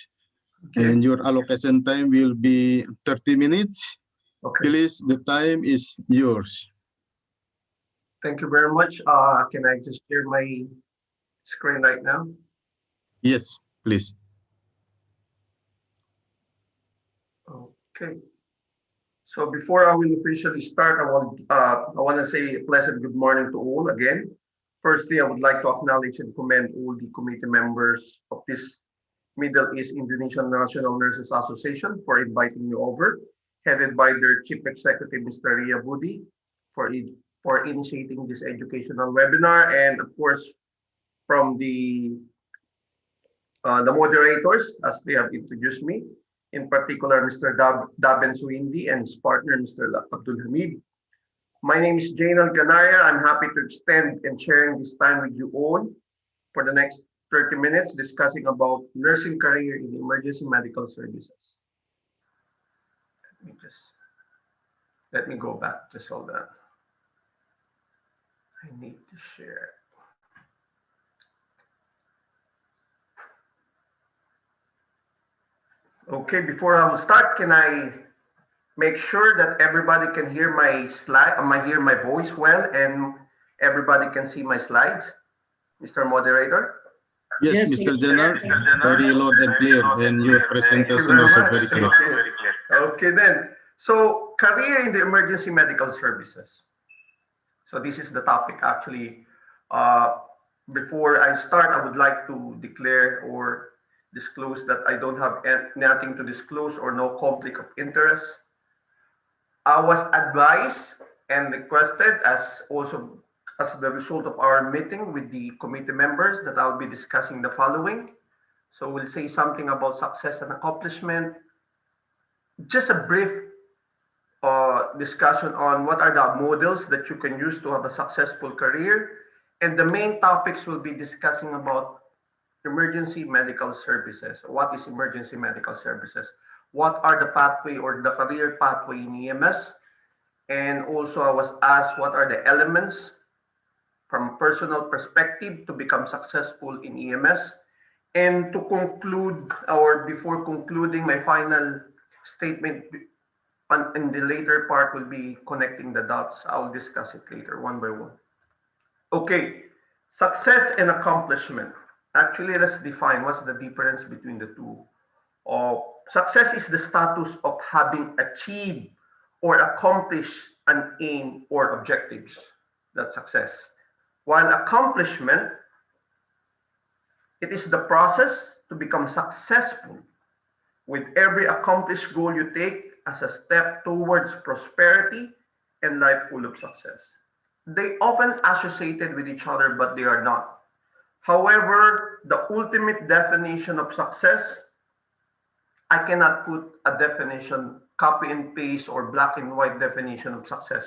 Okay. And your allocation time will be 30 minutes. Okay. Please, the time is yours. Thank you very much. Can I just share my screen right now? Yes, please. Okay. So before I will officially start, I want to say a pleasant good morning to all again. Firstly, I would like to acknowledge and commend all the committee members of this Middle East Indonesian National Nurses Association for inviting me over, headed by their Chief Executive, Mr. Ria Budi, for initiating this educational webinar, and of course, from the moderators, as they have introduced me, in particular, Mr. Daben Suindi and his partner, Mr. Abdul Hamid. My name is Jainal Ganaria. I'm happy to extend and sharing this time with you all for the next 30 minutes discussing about nursing career in emergency medical services. Let me go back, just hold on. I need to share. Okay, before I will start, can I make sure that everybody can hear my slide, hear my voice well, and everybody can see my slides, Mr. Moderator? Yes, Mr. General, very loud and clear, and your presentation also very clear. Okay then, so career in the emergency medical services. So this is the topic actually. Before I start, I would like to declare or disclose that I don't have nothing to disclose or no conflict of interest. I was advised and requested as the result of our meeting with the committee members that I'll be discussing the following. So we'll say something about success and accomplishment. Just a brief discussion on what are the models that you can use to have a successful career. And the main topics we'll be discussing about emergency medical services. What is emergency medical services? What are the pathway or the career pathway in EMS? And also I was asked what are the elements from a personal perspective to become successful in EMS. And to conclude, or before concluding, my final statement in the later part will be connecting the dots. I'll discuss it later one by one. Okay, success and accomplishment. Actually, let's define what's the difference between the two. Success is the status of having achieved or accomplished an aim or objectives. That's success. While accomplishment, it is the process to become successful with every accomplished goal you take as a step towards prosperity and life full of success. They often associated with each other, but they are not. However, the ultimate definition of success, I cannot put a definition, copy and paste or black and white definition of success,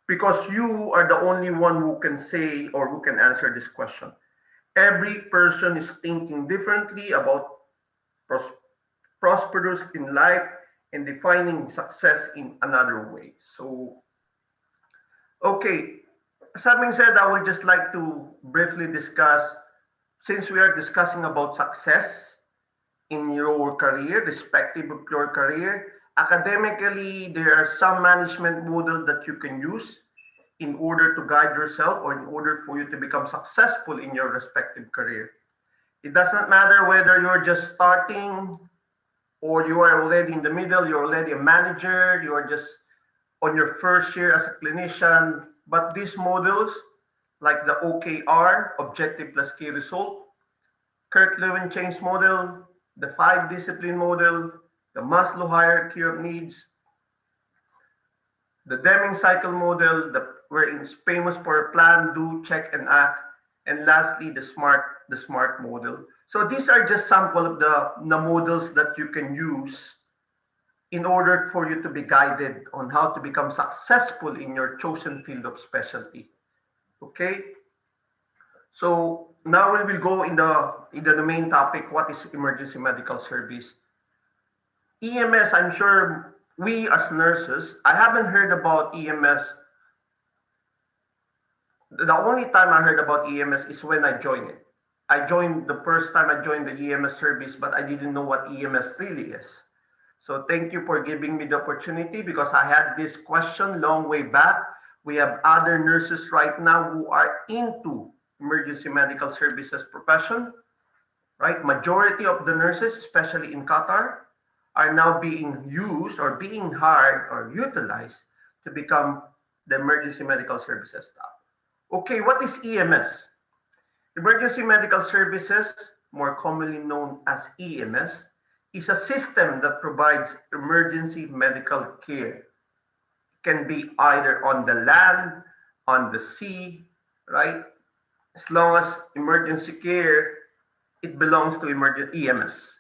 because you are the only one who can say or who can answer this question. Every person is thinking differently about prosperous in life and defining success in another way. So, okay, as having said, I would just like to briefly discuss, since we are discussing about success in your career, respective of your career, academically, there are some management models that you can use in order to guide yourself or in order for you to become successful in your respective career. It does not matter whether you're just starting or you are already in the middle, you're already a manager, you are just on your first year as a clinician. But these models, like the OKR, Objective plus Key Result, Kirk-Lewin-Chains model, the 5 discipline model, the Maslow hierarchy of needs, the Deming cycle model, wherein it's famous for plan, do, check, and act, and lastly, the SMART model. So these are just sample of the models that you can use in order for you to be guided on how to become successful in your chosen field of specialty. Okay? So now we will go in the main topic, what is emergency medical service? EMS, I'm sure we as nurses, I haven't heard about EMS. The only time I heard about EMS is when I joined it. The first time I joined the EMS service, but I didn't know what EMS really is. So thank you for giving me the opportunity, because I had this question long way back. We have other nurses right now who are into emergency medical services profession, right? Majority of the nurses, especially in Qatar, are now being used or being hired or utilized to become the emergency medical services staff. Okay, what is EMS? Emergency medical services, more commonly known as EMS, is a system that provides emergency medical care. It can be either on the land, on the sea, right? As long as emergency care, it belongs to EMS.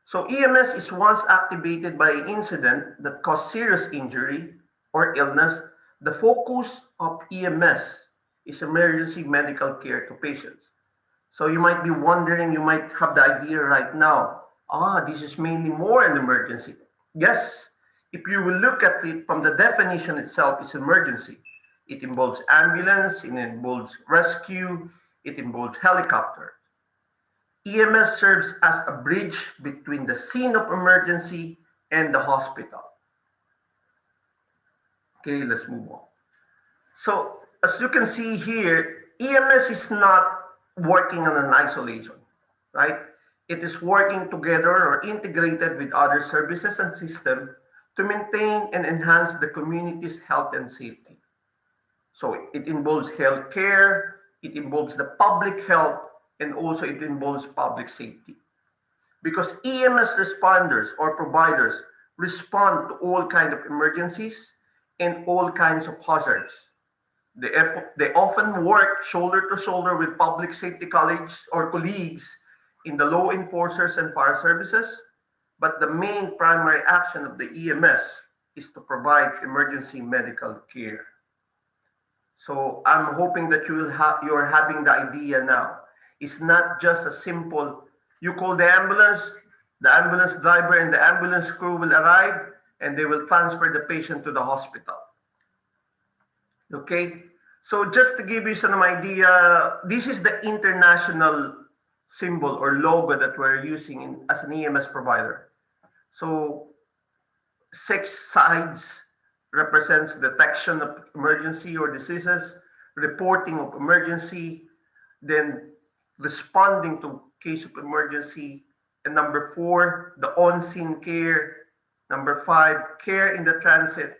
So EMS is once activated by an incident that caused serious injury or illness. The focus of EMS is emergency medical care to patients. So you might be wondering, you might have the idea right now, this is mainly more an emergency. Yes, if you will look at it from the definition itself, it's emergency. It involves ambulance, it involves rescue, it involves helicopter. EMS serves as a bridge between the scene of emergency and the hospital. Okay, let's move on. So as you can see here, EMS is not working on an isolation, right? It is working together or integrated with other services and systems to maintain and enhance the community's health and safety. So it involves healthcare, it involves the public health, and also it involves public safety. Because EMS responders or providers respond to all kinds of emergencies and all kinds of hazards. They often work shoulder to shoulder with public safety colleagues or colleagues in the law enforcers and fire services, but the main primary action of the EMS is to provide emergency medical care. So I'm hoping that you're having the idea now. It's not just a simple, you call the ambulance driver and the ambulance crew will arrive and they will transfer the patient to the hospital. Okay, so just to give you some idea, this is the international symbol or logo that we're using as an EMS provider. So 6 sides represents detection of emergency or diseases, reporting of emergency, then responding to case of emergency, and number 4, the on-scene care, number 5, care in the transit,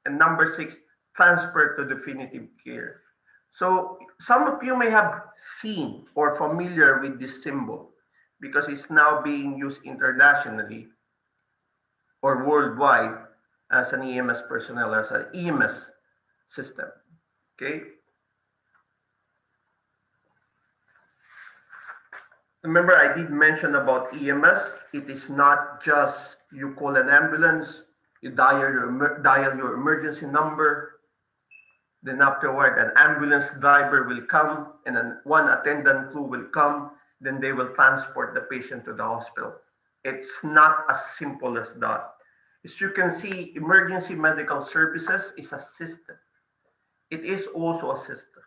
and number 6, transfer to definitive care. So some of you may have seen or familiar with this symbol because it's now being used internationally or worldwide as an EMS personnel, as an EMS system. Okay. Remember, I did mention about EMS. It is not just you call an ambulance, you dial your emergency number, then afterward an ambulance driver will come and then one attendant crew will come, then they will transport the patient to the hospital. It's not as simple as that. As you can see, emergency medical services is a system. It is also a system.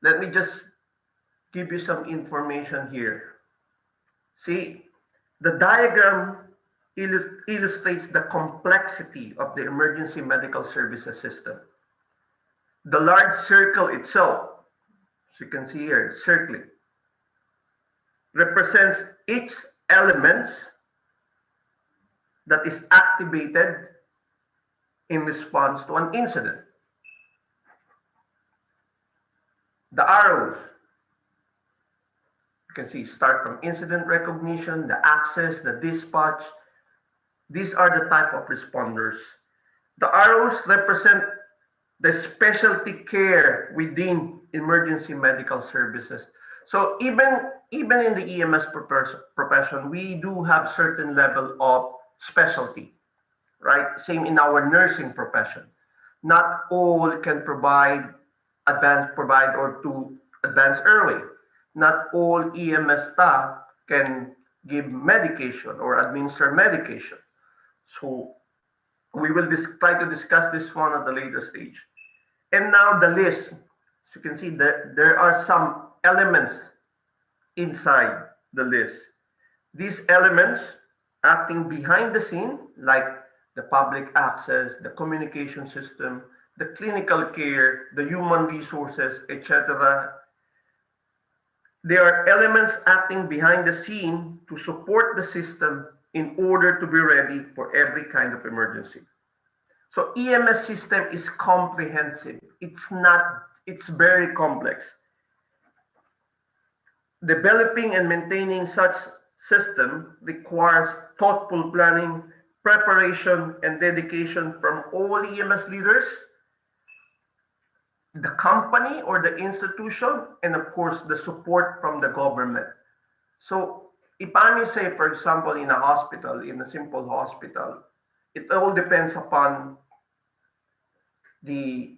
Let me just give you some information here. See, the diagram illustrates the complexity of the emergency medical services system. The large circle itself, as you can see here, circling, represents each element that is activated in response to an incident. The arrows, you can see, start from incident recognition, the access, the dispatch. These are the type of responders. The arrows represent the specialty care within emergency medical services. So even in the EMS profession, we do have certain level of specialty, right? Same in our nursing profession. Not all can provide or to advanced early. Not all EMS staff can give medication or administer medication. So we will try to discuss this one at the later stage. And now the list. As you can see, there are some elements inside the list. These elements acting behind the scene, like the public access, the communication system, the clinical care, the human resources, etc. They are elements acting behind the scene to support the system in order to be ready for every kind of emergency. So EMS system is comprehensive. It's very complex. Developing and maintaining such system requires thoughtful planning, preparation, and dedication from all EMS leaders, the company or the institution, and of course, the support from the government. So if I may say, for example, in a hospital, in a simple hospital, it all depends upon the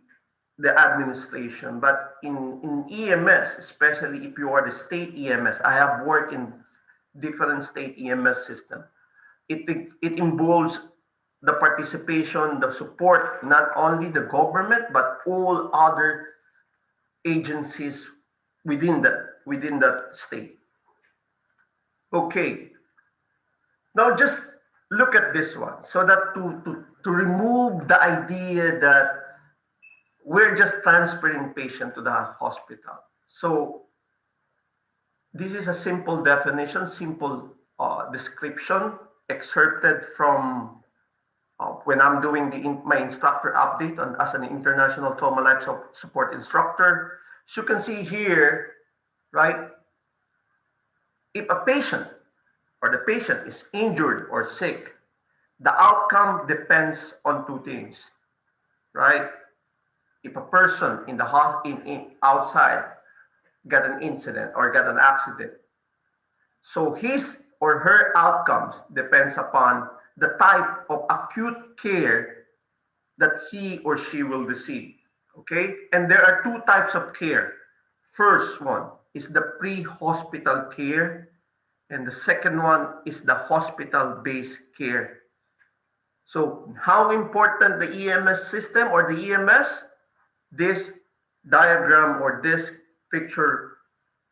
administration. But in EMS, especially if you are the state EMS, I have worked in different state EMS system. It involves the participation, the support, not only the government, but all other agencies within that state. Okay. Now just look at this one, so that to remove the idea that we're just transferring patient to the hospital. So this is a simple definition, simple description excerpted from when I'm doing my instructor update as an international trauma life support instructor. So you can see here, right? If a patient or the patient is injured or sick, the outcome depends on two things, right? If a person in the outside got an incident or got an accident, so his or her outcomes depends upon the type of acute care that he or she will receive. Okay, and there are two types of care. First one is the pre-hospital care, and the second one is the hospital-based care. So how important the EMS system or the EMS? This diagram or this picture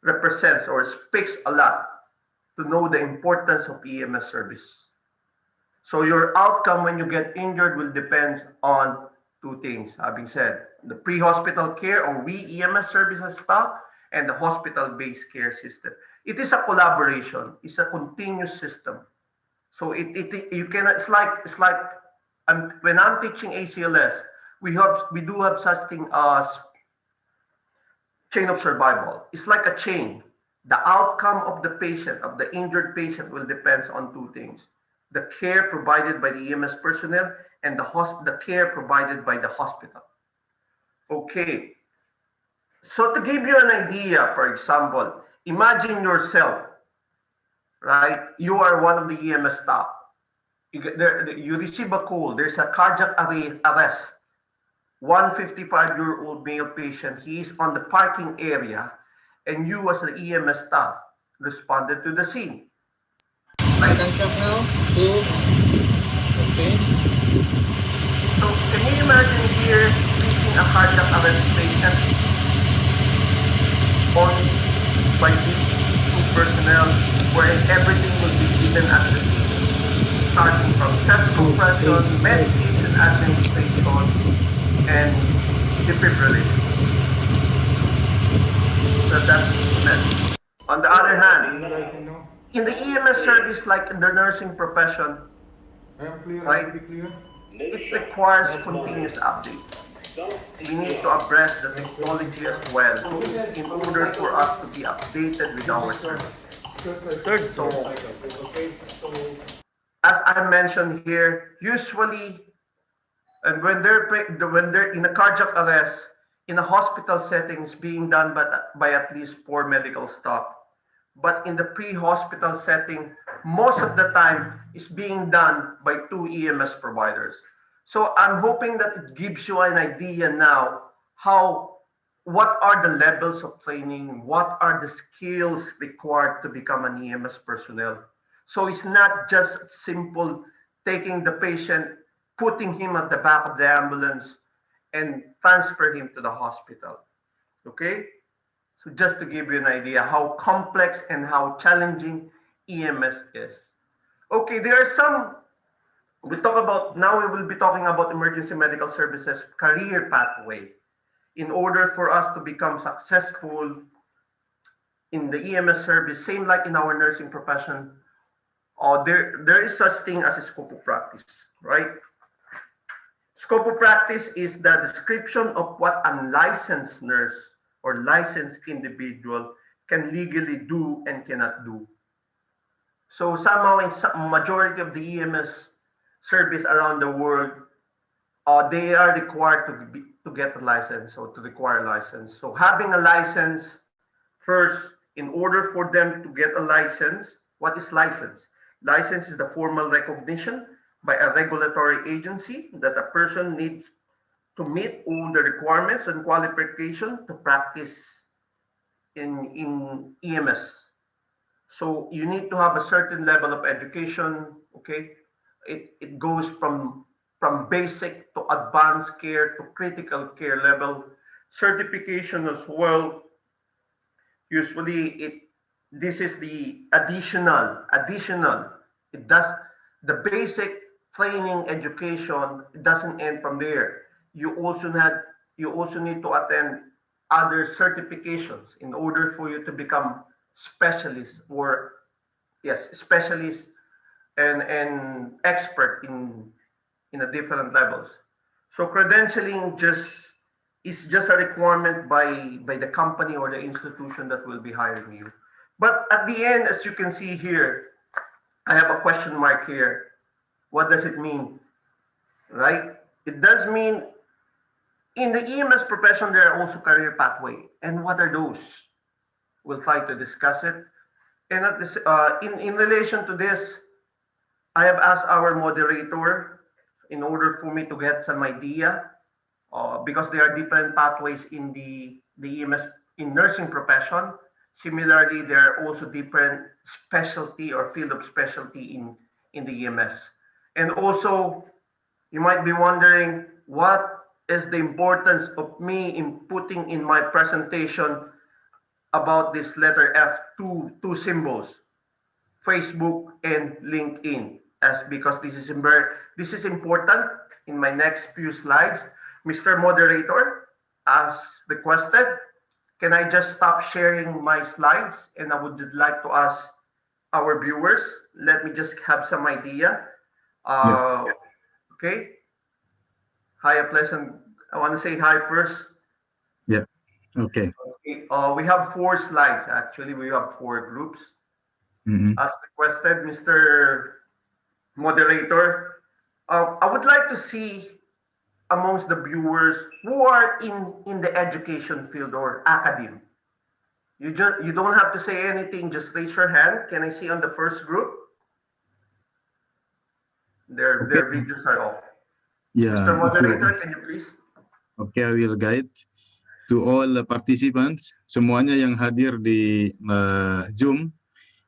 represents or speaks a lot to know the importance of EMS service. So your outcome when you get injured will depend on two things. Having said, the pre-hospital care or we EMS services staff and the hospital-based care system. It is a collaboration. It's a continuous system. So you cannot. It's like when I'm teaching ACLS, we do have such thing as chain of survival. It's like a chain. The outcome of the patient, of the injured patient, will depend on two things: the care provided by the EMS personnel and the care provided by the hospital. Okay. So to give you an idea, for example, imagine yourself, right? You are one of the EMS staff. You receive a call. There's a cardiac arrest. 155-year-old male patient. He is on the parking area, and you, as the EMS staff, responded to the scene. Right? So can you imagine here treating a cardiac arrest patient on by these two personnel, wherein everything will be given at the scene, starting from chest compression, medication administration, and defibrillation. So that's EMS. On the other hand, in the EMS service, like in the nursing profession, right, it requires continuous updates. We need to address the technology as well in order for us to be updated with our services. So, as I mentioned here, usually, and when they're in a cardiac arrest, in a hospital setting, it's being done by at least 4 medical staff. But in the pre-hospital setting, most of the time is being done by 2 EMS providers. So I'm hoping that it gives you an idea now what are the levels of training, what are the skills required to become an EMS personnel. So it's not just simple taking the patient, putting him at the back of the ambulance, and transfer him to the hospital. Okay? So just to give you an idea how complex and how challenging EMS is. Okay, there are some, now we will be talking about emergency medical services career pathway. In order for us to become successful in the EMS service, same like in our nursing profession, there is such thing as a scope of practice, right? Scope of practice is the description of what a licensed nurse or licensed individual can legally do and cannot do. So somehow in some majority of the EMS service around the world, they are required to get a license or to require a license. So having a license first, in order for them to get a license, what is license? License is the formal recognition by a regulatory agency that a person needs to meet all the requirements and qualifications to practice in EMS. So you need to have a certain level of education, okay? It goes from basic to advanced care to critical care level. Certification as well. Usually this is the additional. It does the basic training education, it doesn't end from there. You also need to attend other certifications in order for you to become specialist or specialist and expert in the different levels. So credentialing is just a requirement by the company or the institution that will be hiring you. But at the end, as you can see here, I have a question mark here. What does it mean? Right? It does mean in the EMS profession, there are also career pathway. And what are those? We'll try to discuss it. And at this, in relation to this, I have asked our moderator in order for me to get some idea, because there are different pathways in the EMS in nursing profession. Similarly, there are also different specialty or field of specialty in the EMS. And also, you might be wondering, what is the importance of me in putting in my presentation about this letter F, two symbols, Facebook and LinkedIn, because this is important in my next few slides. Mr. Moderator, as requested, can I just stop sharing my slides? And I would like to ask our viewers, let me just have some idea. Okay. Hi, Pleasant. I want to say hi first. Yeah. Okay. We have 4 slides, actually. We have 4 groups. As requested, Mr. Moderator, I would like to see amongst the viewers who are in the education field or academe. You don't have to say anything, just raise your hand. Can I see on the first group? Their videos are off. Yeah. Mr. Moderator, can you please? Okay, I will guide to all the participants, semuanya yang hadir di Zoom,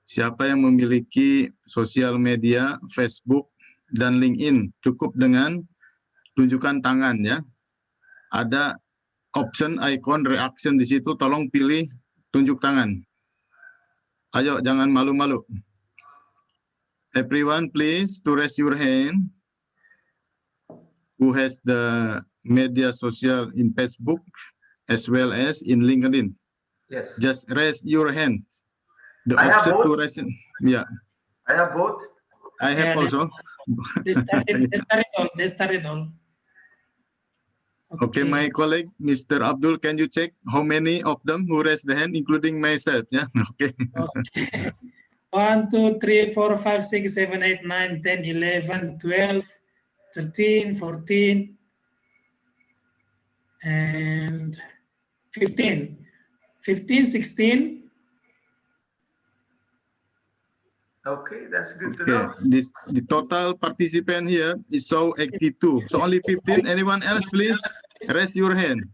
siapa yang memiliki sosial media, Facebook, dan link in. Cukup dengan tunjukkan tangan ya. Ada option icon reaction di situ, tolong pilih tunjuk tangan. Ayo, jangan malu-malu. Everyone please to raise your hand who has the media social in Facebook as well as in LinkedIn. Yes. Just raise your hand. The I have option to both. raise, yeah, I have both. I have Yeah, also. They started all. Okay, my colleague, Mr. Abdul, can you check how many of them who raised the hand, including myself? Yeah, okay. Okay. 1, 2, 3, 4, 5, 6, 7, 8, 9, 10, 11, 12, 13, 14, and 15. 15, 16. Okay, that's good to Okay, know. the total participant here is so 82. So only 15. Anyone else, please raise your hand.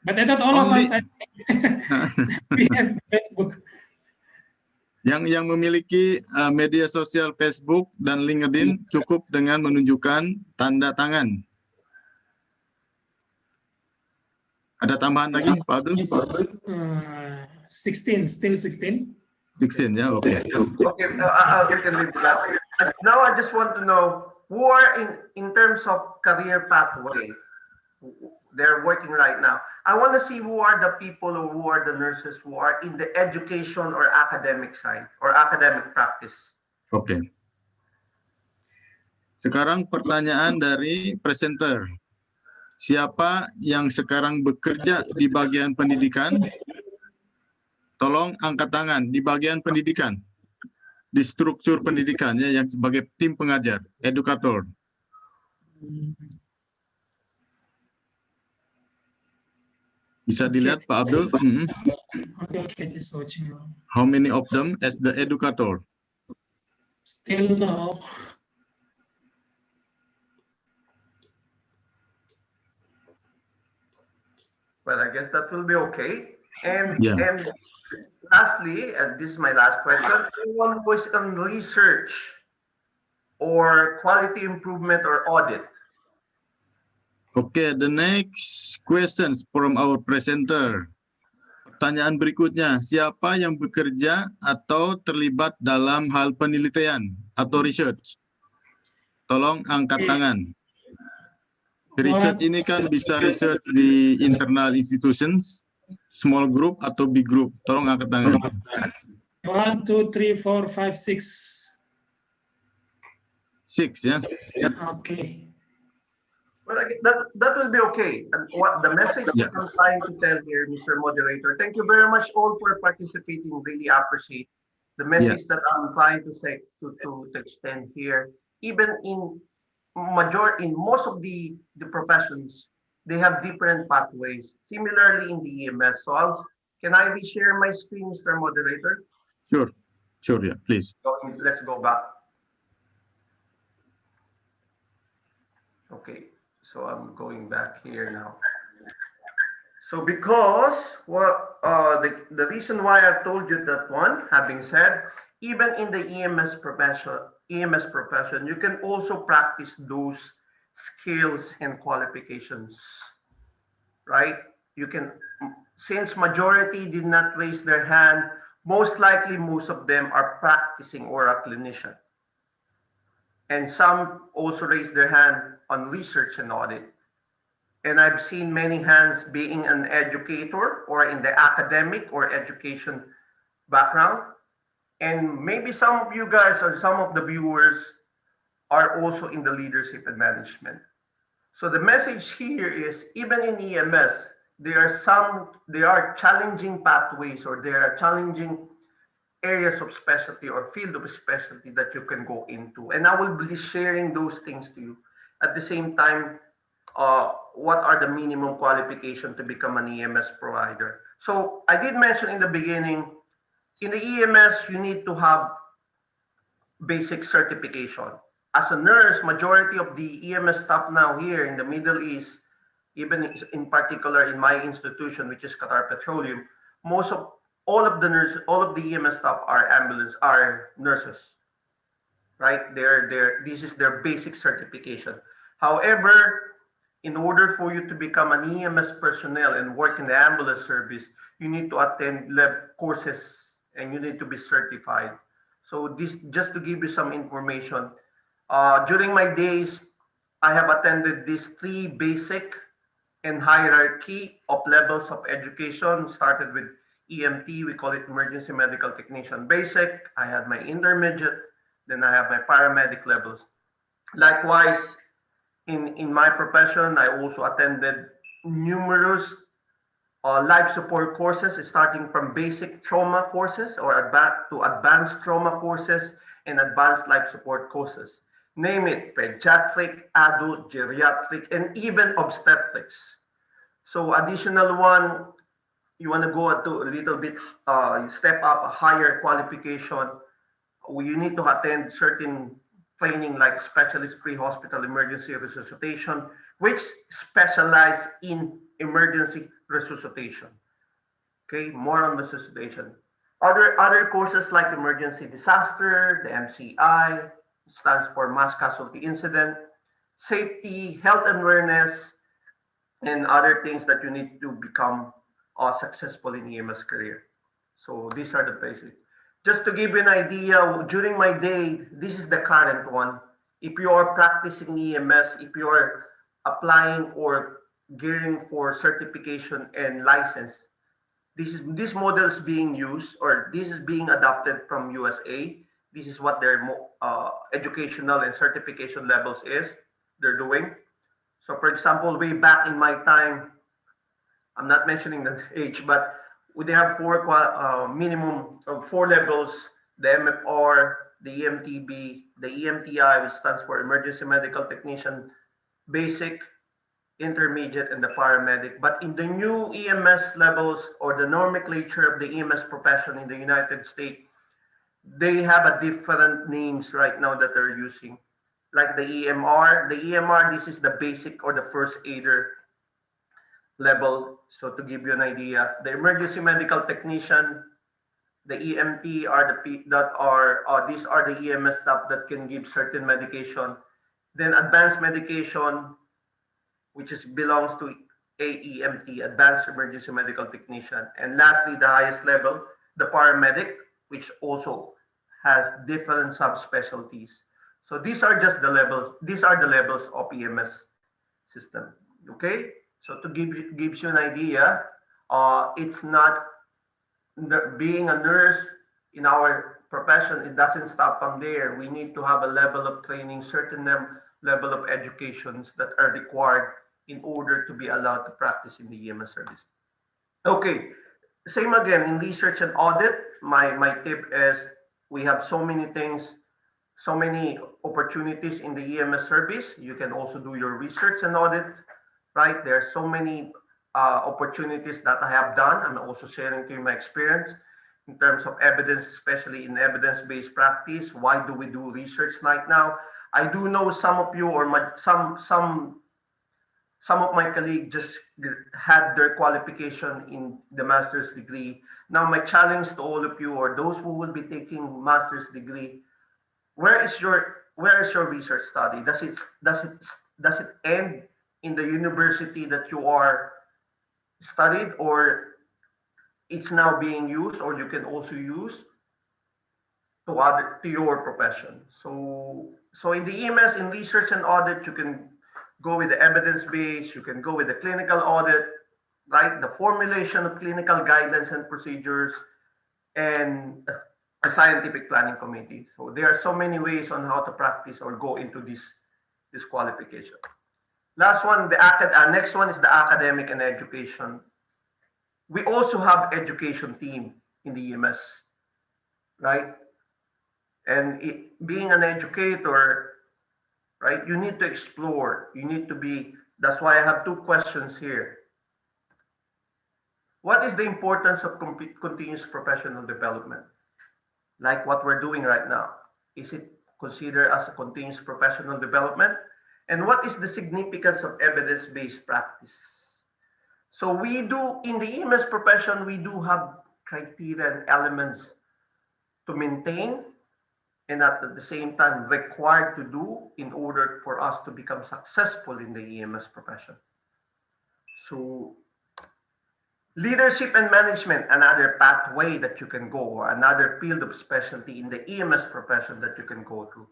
But I thought all of Only- us we have Facebook. Yang memiliki media sosial Facebook dan LinkedIn cukup dengan menunjukkan tanda tangan. Ada tambahan lagi, Pak Abdul? 16, still 16. 16, ya, oke. Okay, we can leave that. Now I just want to know who are in terms of career pathway. They're working right now. I want to see who are the people or who are the nurses who are in the education or academic side or academic practice. Oke. Sekarang pertanyaan dari presenter. Siapa yang sekarang bekerja di bagian pendidikan? Tolong angkat tangan di bagian pendidikan. Di struktur pendidikannya yang sebagai tim pengajar, edukator. Bisa dilihat Pak Abdul? Okay, just watching now. How many of them as the educator? Still no. Well, I guess that will be okay. And Yeah. and lastly, and this is my last question, anyone who is on research or quality improvement or audit? Okay, the next questions from our presenter. Pertanyaan berikutnya, siapa yang bekerja atau terlibat dalam hal penelitian atau research? Tolong angkat tangan. Research ini kan bisa research di internal institutions, small group atau big group. Tolong angkat tangan. 1, 2, 3, 4, 5, 6. 6 ya. Okay. Well, that will be okay. And what the message that I'm trying to tell here, Mr. Moderator, thank you very much all for participating. Really appreciate the message that I'm trying to say to extend here. Even in most of the professions, they have different pathways. Similarly in the EMS. So can I reshare my screen, Mr. Moderator? Sure, yeah, please. So let's go back. Okay. So I'm going back here now. So because the reason why I've told you that one, having said, even in the EMS profession, you can also practice those skills and qualifications, right? You can, since majority did not raise their hand, most likely most of them are practicing or a clinician. And some also raise their hand on research and audit. And I've seen many hands being an educator or in the academic or education background. And maybe some of you guys or some of the viewers are also in the leadership and management. So the message here is even in EMS, there are challenging pathways or there are challenging areas of specialty or field of specialty that you can go into. And I will be sharing those things to you. At the same time, what are the minimum qualifications to become an EMS provider? So I did mention in the beginning, in the EMS, you need to have basic certification. As a nurse, majority of the EMS staff now here in the Middle East, even in particular in my institution, which is Qatar Petroleum, all of the EMS staff are nurses, right? This is their basic certification. However, in order for you to become an EMS personnel and work in the ambulance service, you need to attend lab courses and you need to be certified. So this, just to give you some information, during my days, I have attended these three basic and hierarchy of levels of education. Started with EMT, we call it Emergency Medical Technician Basic. I had my intermediate, then I have my paramedic levels. Likewise, in my profession, I also attended numerous life support courses, starting from basic trauma courses or advanced trauma courses and advanced life support courses. Name it, pediatric, adult, geriatric, and even obstetrics. So additional one, you want to go to a little bit, step up a higher qualification, you need to attend certain training like specialist pre-hospital emergency resuscitation, which specialize in emergency resuscitation. Okay, more on resuscitation. Other courses like emergency disaster, the MCI, stands for mass casualty incident, safety, health and awareness, and other things that you need to become successful in EMS career. So these are the basics. Just to give you an idea, during my day, this is the current one. If you are practicing EMS, if you are applying or gearing for certification and license, this model is being used, or this is being adopted from USA. This is what their educational and certification levels they're doing. So for example, way back in my time, I'm not mentioning the age, but they have minimum of 4 levels: the MFR, the EMTB, the EMTI, which stands for Emergency Medical Technician, Basic, Intermediate, and the Paramedic. But in the new EMS levels, or the nomenclature of the EMS profession in the United States, they have a different names right now that they're using. Like the EMR. The EMR, this is the basic or the first aider level. So to give you an idea, the emergency medical technician, the EMT are these are the EMS staff that can give certain medication. Then advanced medication, which belongs to AEMT, advanced emergency medical technician. And lastly, the highest level, the paramedic, which also has different subspecialties. So these are just the levels. These are the levels of EMS system. Okay. So to gives you an idea, it's not being a nurse in our profession. It doesn't stop from there. We need to have a level of training, certain level of educations that are required in order to be allowed to practice in the EMS service. Okay, same again in research and audit. My tip is we have so many things, so many opportunities in the EMS service. You can also do your research and audit. Right, there are so many opportunities that I have done. I'm also sharing to you my experience in terms of evidence, especially in evidence-based practice. Why do we do research right now? I do know some of you, or some of my colleagues just had their qualification in the master's degree. Now, my challenge to all of you, or those who will be taking master's degree, where is your research study? Does it end in the university that you are studied, or it's now being used, or you can also use to your profession? So in the EMS, in research and audit, you can go with the evidence base, you can go with the clinical audit, right? The formulation of clinical guidelines and procedures, and a scientific planning committee. So there are so many ways on how to practice or go into this qualification. Last one, next one is the academic and education. We also have education team in the EMS, right? And being an educator, right, you need to explore. You need to be, that's why I have 2 questions here. What is the importance of continuous professional development? Like what we're doing right now. Is it considered as a continuous professional development? And what is the significance of evidence-based practice? So we do, in the EMS profession, we do have criteria and elements to maintain and at the same time required to do in order for us to become successful in the EMS profession. So leadership and management, another pathway that you can go, or another field of specialty in the EMS profession that you can go to.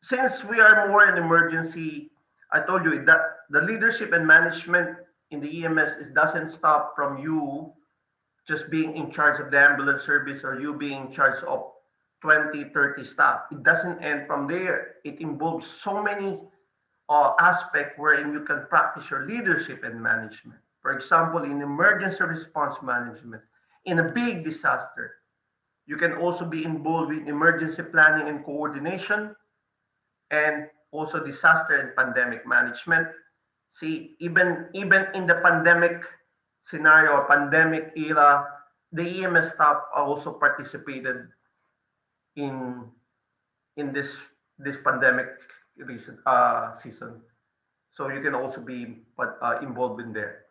Since we are more in emergency, I told you that the leadership and management in the EMS doesn't stop from you just being in charge of the ambulance service or you being in charge of 20, 30 staff. It doesn't end from there. It involves so many aspects wherein you can practice your leadership and management. For example, in emergency response management, in a big disaster, you can also be involved in emergency planning and coordination, and also disaster and pandemic management. See, even in the pandemic scenario, pandemic era, the EMS staff also participated in this pandemic season. So you can also be involved in there.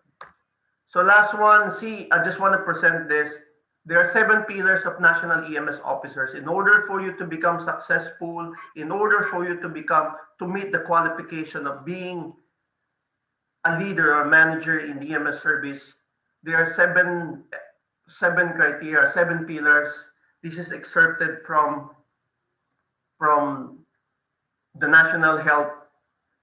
So last one, see, I just want to present this. There are 7 pillars of national EMS officers. In order for you to become successful, in order for you to meet the qualification of being a leader or manager in the EMS service, there are seven criteria, 7 pillars. This is excerpted from the National Health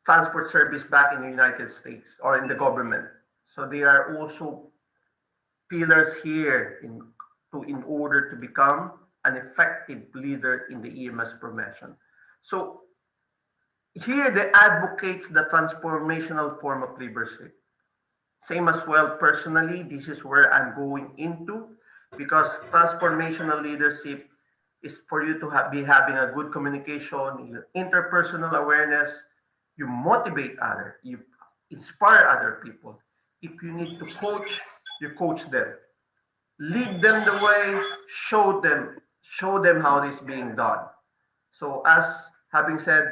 Transport Service back in the United States or in the government. So there are also pillars here in order to become an effective leader in the EMS profession. So here they advocates the transformational form of leadership. Same as well, personally, this is where I'm going into, because transformational leadership is for you to be having a good communication, interpersonal awareness, you motivate others, you inspire other people. If you need to coach, you coach them. Lead them the way, show them how this is being done. So as having said,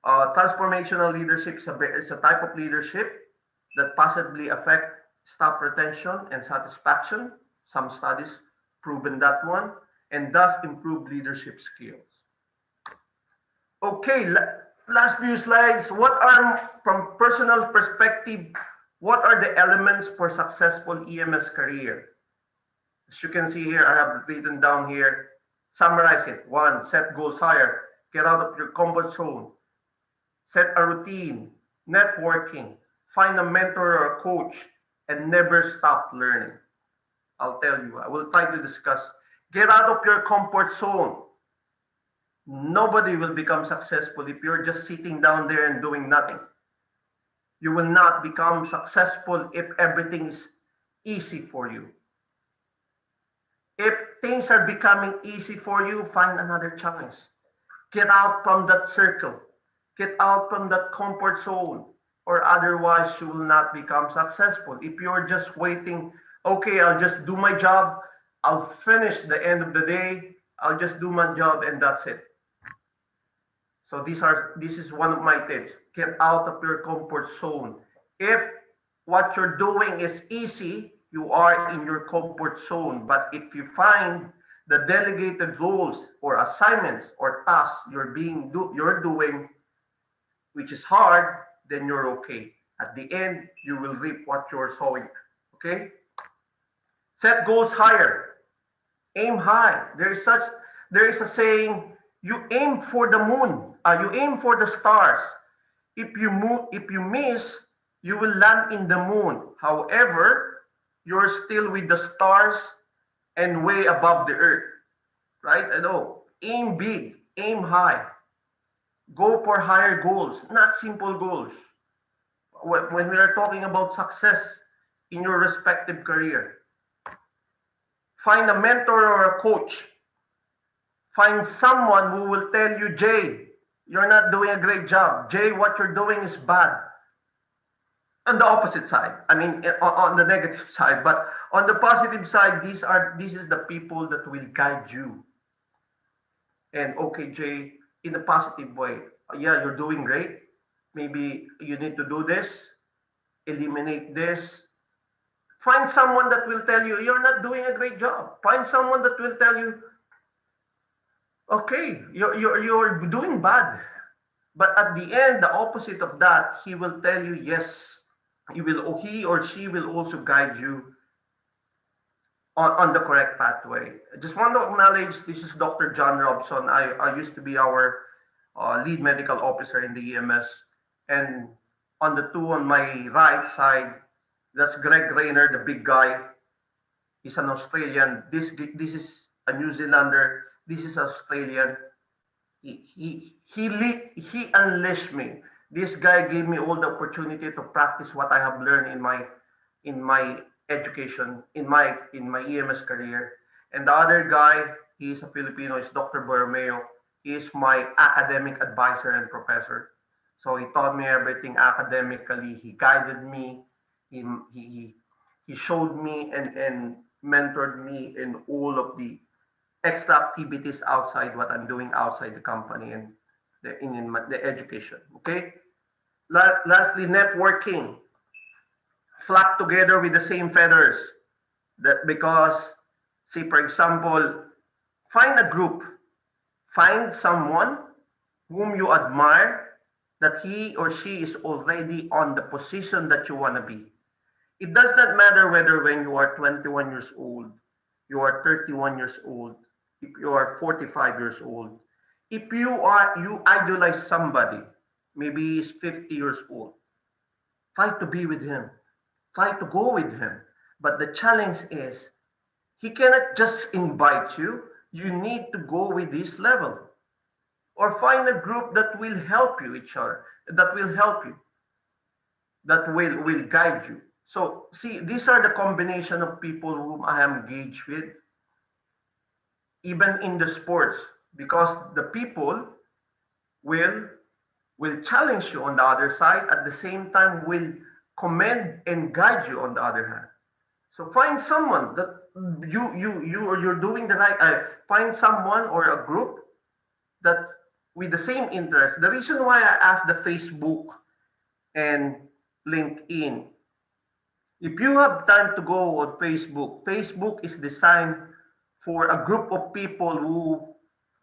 transformational leadership is a type of leadership that possibly affect staff retention and satisfaction. Some studies proven that one, and thus improve leadership skills. Okay, last few slides. What are, from personal perspective, what are the elements for successful EMS career? As you can see here, I have written down here, summarize it. 1, set goals higher, get out of your comfort zone, set a routine, networking, find a mentor or a coach, and never stop learning. I'll tell you, I will try to discuss. Get out of your comfort zone. Nobody will become successful if you're just sitting down there and doing nothing. You will not become successful if everything is easy for you. If things are becoming easy for you, find another challenge. Get out from that circle. Get out from that comfort zone, or otherwise you will not become successful. If you're just waiting, okay, I'll just do my job, I'll finish the end of the day, I'll just do my job and that's it. So this is one of my tips. Get out of your comfort zone. If what you're doing is easy, you are in your comfort zone. But if you find the delegated roles or assignments or tasks you're doing, which is hard, then you're okay. At the end, you will reap what you're sowing. Okay? Set goals higher. Aim high. There is a saying, you aim for the moon. You aim for the stars. If you miss, you will land in the moon. However, you're still with the stars and way above the earth. Right? I know. Aim big. Aim high. Go for higher goals, not simple goals. When we are talking about success in your respective career, find a mentor or a coach. Find someone who will tell you, Jay, you're not doing a great job. Jay, what you're doing is bad. On the opposite side, I mean, on the negative side, but on the positive side, this is the people that will guide you. And okay, Jay, in a positive way, yeah, you're doing great. Maybe you need to do this, eliminate this. Find someone that will tell you, you're not doing a great job. Find someone that will tell you, okay, you're doing bad. But at the end, the opposite of that, he will tell you, yes, he or she will also guide you on the correct pathway. I just want to acknowledge this is Dr. John Robson. I used to be our lead medical officer in the EMS. And on the two on my right side, that's Greg Rayner, the big guy. He's an Australian. This is a New Zealander. This is Australian. He unleashed me. This guy gave me all the opportunity to practice what I have learned in my education, in my EMS career. And the other guy, he's a Filipino, is Dr. Borromeo. He is my academic advisor and professor. So he taught me everything academically. He guided me. He showed me and mentored me in all of the extra activities outside what I'm doing outside the company and the education. Okay. Lastly, networking. Flock together with the same feathers. That because, say for example, find a group, find someone whom you admire, that he or she is already on the position that you want to be. It does not matter whether when you are 21 years old, you are 31 years old, if you are 45 years old. If you idolize somebody, maybe he's 50 years old, try to be with him, try to go with him. But the challenge is he cannot just invite you. You need to go with his level. Or find a group that will help you each other, that will help you, that will guide you. So see, these are the combination of people whom I am engaged with, even in the sports, because the people will challenge you on the other side, at the same time will commend and guide you on the other hand. So find someone that you're doing the right. Find someone or a group that with the same interest. The reason why I asked the Facebook and LinkedIn, if you have time to go on Facebook, Facebook is designed for a group of people who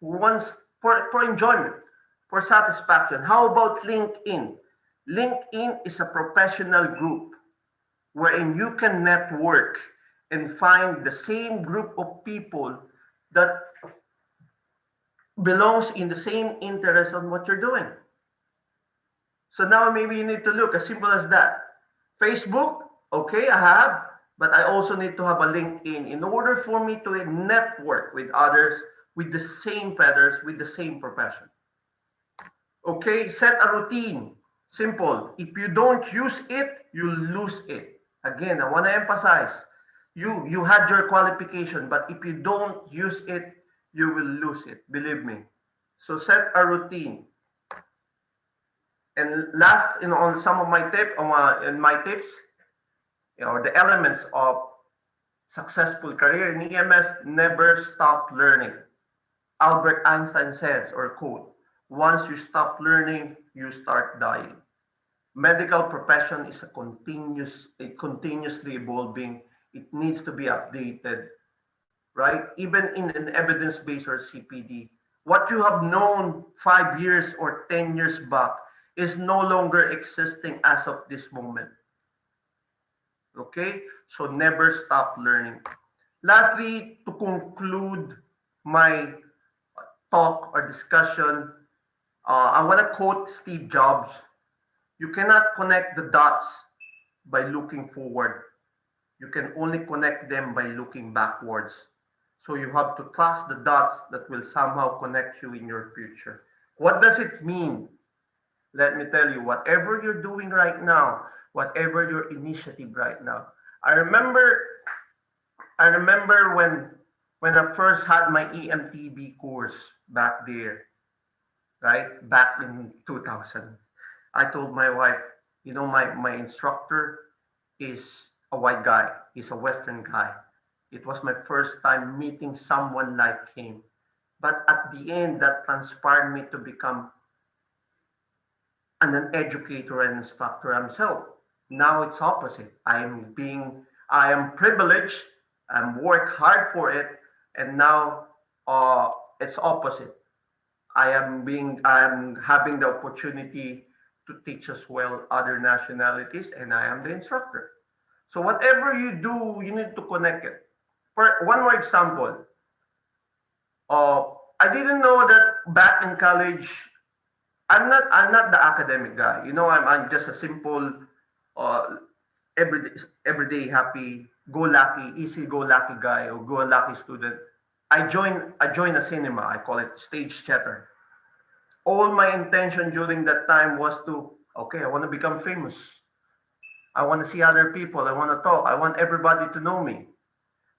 wants for enjoyment, for satisfaction. How about LinkedIn? LinkedIn is a professional group wherein you can network and find the same group of people that belongs in the same interest on what you're doing. So now maybe you need to look as simple as that. Facebook, okay, I have, but I also need to have a LinkedIn in order for me to network with others with the same feathers, with the same profession. Okay, set a routine. Simple. If you don't use it, you lose it. Again, I want to emphasize, you had your qualification, but if you don't use it, you will lose it. Believe me. So set a routine. And last, on some of my tips, the elements of successful career in EMS: never stop learning. Albert Einstein says, or quote, once you stop learning, you start dying. Medical profession is continuously evolving. It needs to be updated, right? Even in an evidence-based or CPD, what you have known 5 years or 10 years back is no longer existing as of this moment. Okay, so never stop learning. Lastly, to conclude my talk or discussion, I want to quote Steve Jobs. You cannot connect the dots by looking forward. You can only connect them by looking backwards. So you have to trust the dots that will somehow connect you in your future. What does it mean? Let me tell you, whatever you're doing right now, whatever your initiative right now. I remember when I first had my EMTB course back there, right? Back in 2000. I told my wife, my instructor is a white guy. He's a Western guy. It was my first time meeting someone like him. But at the end, that transpired me to become an educator and instructor himself. Now it's opposite. I am privileged. I'm work hard for it, and now it's opposite. I am having the opportunity to teach as well other nationalities, and I am the instructor. So whatever you do, you need to connect it. For one more example, uh, I didn't know that back in college, I'm not the academic guy. I'm just a simple, uh, everyday everyday happy, go lucky, easy go lucky guy or go lucky student. I joined a cinema. I call it stage chatter. All my intention during that time was to, okay, I want to become famous. I want to see other people. I want to talk. I want everybody to know me.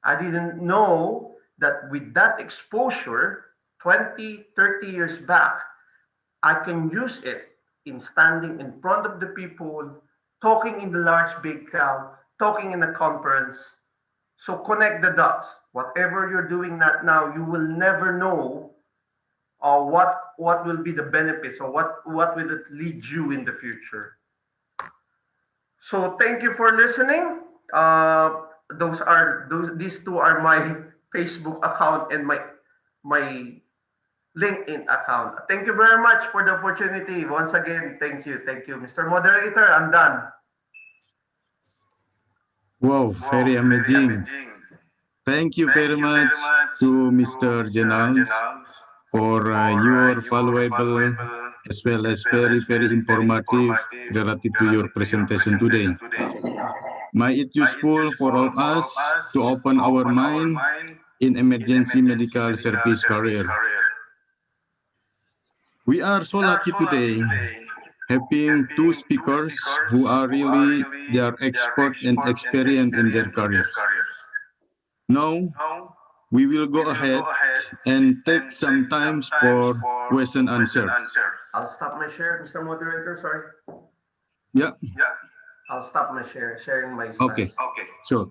I didn't know that with that exposure, 20, 30 years back, I can use it in standing in front of the people, talking in the large big crowd, talking in a conference. So connect the dots. Whatever you're doing that now, you will never know what will be the benefits or what will it lead you in the future. So thank you for listening. These two are my Facebook account and my LinkedIn account. Thank you very much for the opportunity. Once again, thank you, Mr. Moderator. I'm done. Wow, very amazing. Thank you very much to Mr. Jenals for your valuable as well as very, very informative relative to your presentation today. May it useful for all of us to open our mind in emergency medical service career. We are so lucky today having two speakers who are really, they are expert and experienced in their careers. Now, we will go ahead and take some time for question answers. I'll stop my share, Mr. Moderator. Sorry. Yeah. I'll stop my sharing my slides. Okay. Sure.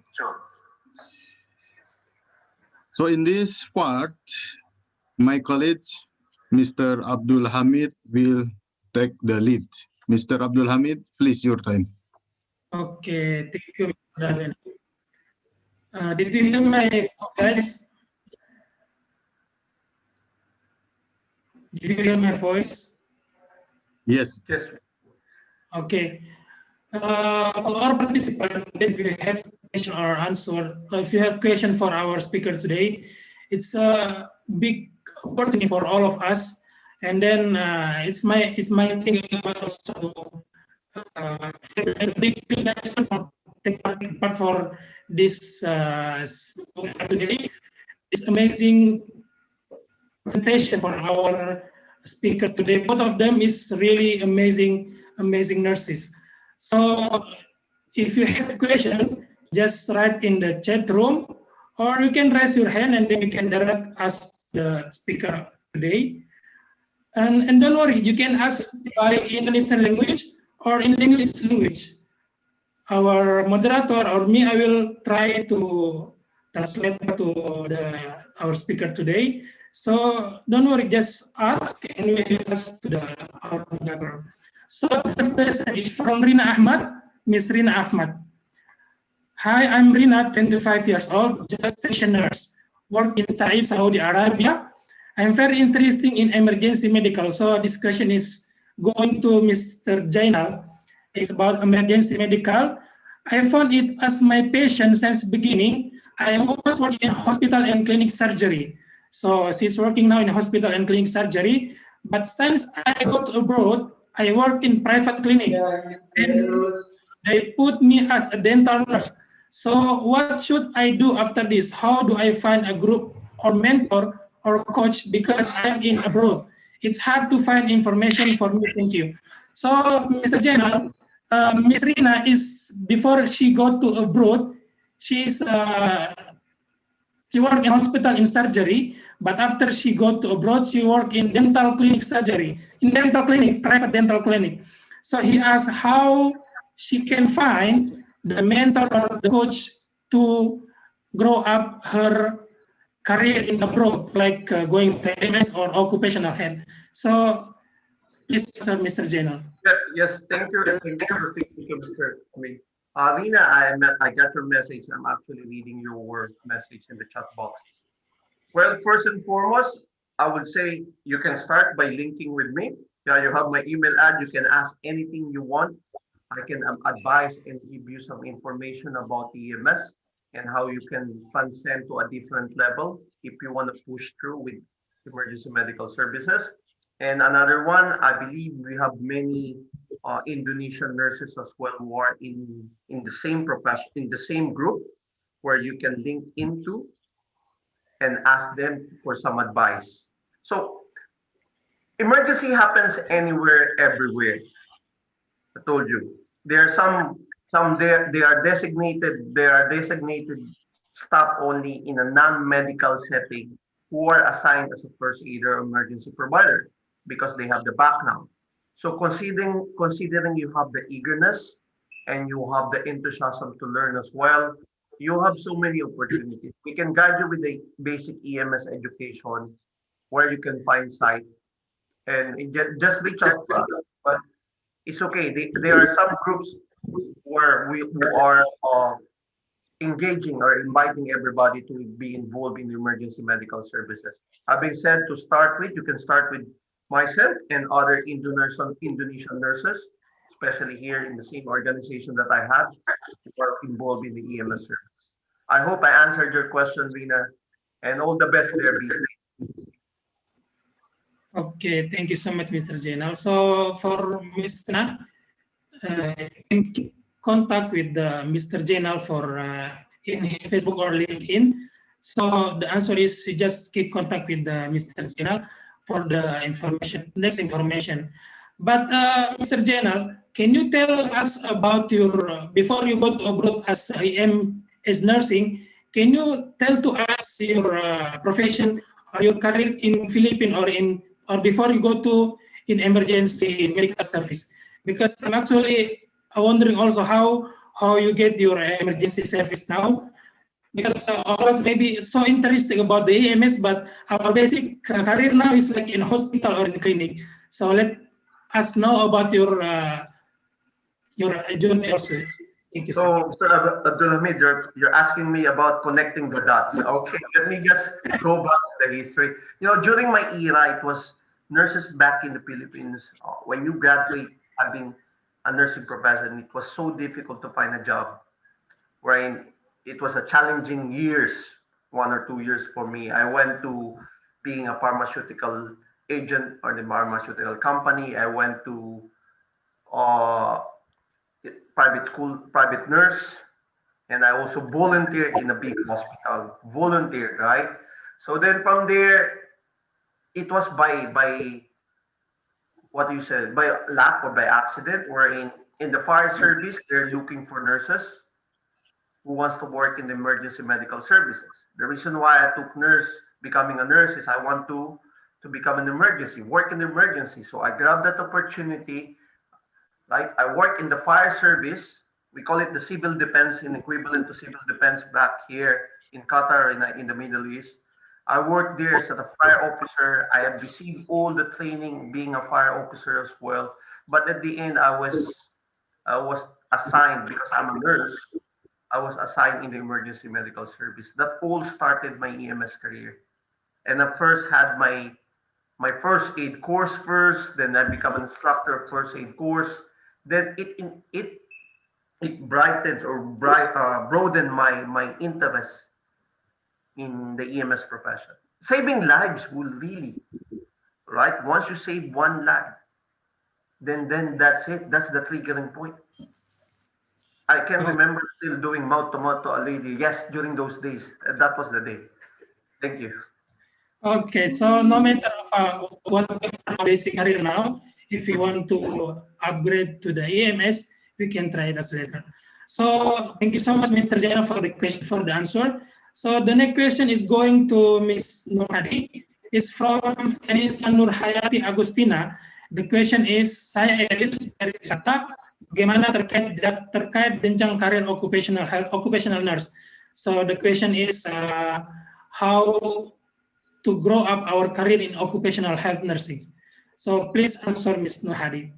So in this part, my colleague, Mr. Abdul Hamid, will take the lead. Mr. Abdul Hamid, please, your time. Okay, thank you, Mr. Darwin. Did you hear my voice? Did you hear my voice? Yes. Yes. Okay. For our participants, if you have question or answer, if you have question for our speaker today, it's a big opportunity for all of us. And then it's my thing also big lesson for take part for this today. This amazing presentation for our speaker today. Both of them is really amazing nurses. So if you have a question, just write in the chat room, or you can raise your hand and then you can direct ask the speaker today. And don't worry, you can ask by Indonesian language or in English language. Our moderator or me, I will try to translate to our speaker today. So don't worry, just ask and we will ask to our moderator. So the first question is from Rina Ahmad, Miss Rina Ahmad. Hi, I'm Rina, 25 years old, just station nurse, work in Taif, Saudi Arabia. I'm very interested in emergency medical. So this question is going to Mr. Jainal. It's about emergency medical. I found it as my passion since beginning. I was working in hospital and clinic surgery. So she's working now in hospital and clinic surgery. But since I got abroad, I work in private clinic. And they put me as a dental nurse. So what should I do after this? How do I find a group or mentor or coach because I'm in abroad? It's hard to find information for me. Thank you. So, Mr. General, Ms. Rina is, before she go to abroad, she work in hospital in surgery, but after she go to abroad, she work in dental clinic surgery, in dental clinic, private dental clinic. So he asked how she can find the mentor or the coach to grow up her career in abroad, like going to MS or occupational health. So, please, Mr. General. Yes, thank you. Thank you, Mr. Wing. Lina, I got your message. I'm actually reading your message in the chat box. Well, first and foremost, I would say you can start by linking with me. Yeah, you have my email ad. You can ask anything you want. I can advise and give you some information about EMS and how you can transcend to a different level if you want to push through with emergency medical services. And another one, I believe we have many Indonesian nurses as well who are in the same profession, in the same group, where you can link into and ask them for some advice. So emergency happens anywhere, everywhere. I told you. There are some there they are designated staff only in a non-medical setting who are assigned as a first aider or emergency provider because they have the background. So considering you have the eagerness and you have the enthusiasm to learn as well, you have so many opportunities. We can guide you with the basic EMS education where you can find site and just reach out to us. But it's okay. There are some groups who are engaging or inviting everybody to be involved in emergency medical services. Having said, to start with, you can start with myself and other Indonesian nurses, especially here in the same organization that I have, who are involved in the EMS service. I hope I answered your question, Rina, and all the best there, be safe. Okay, thank you so much, Mr. Jainal. So for Ms. Na, you can keep contact with Mr. Jainal for in his Facebook or LinkedIn. So the answer is you just keep contact with Mr. Jainal for the information, next information. But Mr. Jainal, can you tell us about your before you go to abroad as IM as nursing? Can you tell to us your profession or your career in Philippines or before you go to in emergency medical service? Because I'm actually wondering also how you get your emergency service now. Because all of us maybe so interested about the EMS, but our basic career now is like in hospital or in clinic. So let us know about your journey also. Thank you, sir. So, Mr. Abdulhamid, you're asking me about connecting the dots. Okay, let me just go back to the history. During my era, it was nurses back in the Philippines. When you graduate having a nursing profession, it was so difficult to find a job. Wherein it was a challenging years, 1 or 2 years for me. I went to being a pharmaceutical agent or the pharmaceutical company. I went to uh, private school, private nurse, and I also volunteered in a big hospital. Volunteered, right? So then from there, it was by what you said, by luck or by accident, or in the fire service, they're looking for nurses who wants to work in the emergency medical services. The reason why I took becoming a nurse is I want to become an emergency, work in the emergency. So I grabbed that opportunity. Like I work in the fire service. We call it the civil defense, in equivalent to civil defense back here in Qatar, in the Middle East. I worked there as a fire officer. I have received all the training being a fire officer as well. But at the end, I was assigned, because I'm a nurse, I was assigned in the emergency medical service. That all started my EMS career. And I first had my first aid course first, then I become an instructor of first aid course. Then it brightens or broaden my interest in the EMS profession. Saving lives will really, right? Once you save one life, then that's it. That's the triggering point. I can remember still doing mouth to mouth to a lady. Yes, during those days, that was the day. Thank you. Okay, so no matter what basic career now, if you want to upgrade to the EMS, we can try that later. So thank you so much, Mr. Jana, for the question, for the answer. So the next question is going to Ms. Nurhadi. It's from Elisa Nurhayati Agustina. The question is, saya Elis dari Jakarta, bagaimana terkait jenjang karir occupational nurse. So the question is how to grow up our career in occupational health nursing. So please answer, Ms. Nurhadi.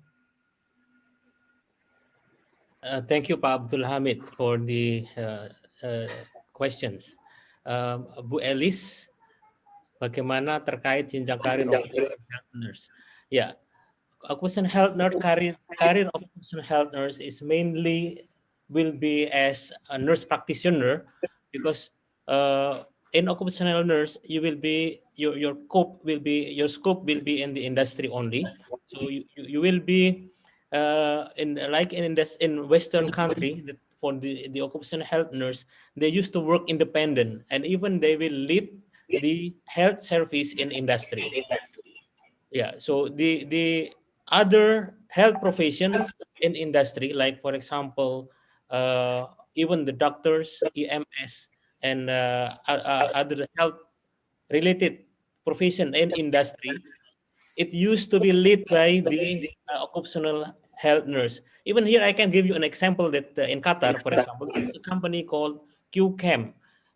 Thank you, Pak Abdul Hamid, for the questions. Bu Elis, Bagaimana terkait jenjang karir occupational health nurse? Ya, occupational health nurse career of occupational health nurse is mainly will be as a nurse practitioner, because in occupational nurse you will be your scope will be in the industry only. So you will be in Western country, for the occupational health nurse, they used to work independent, and even they will lead the health service in industry. Yeah, so the other health profession in industry, like for example, even the doctors, EMS, and other health related profession in industry, it used to be led by the occupational health nurse. Even here, I can give you an example that in Qatar, for example, there's a company called QChem,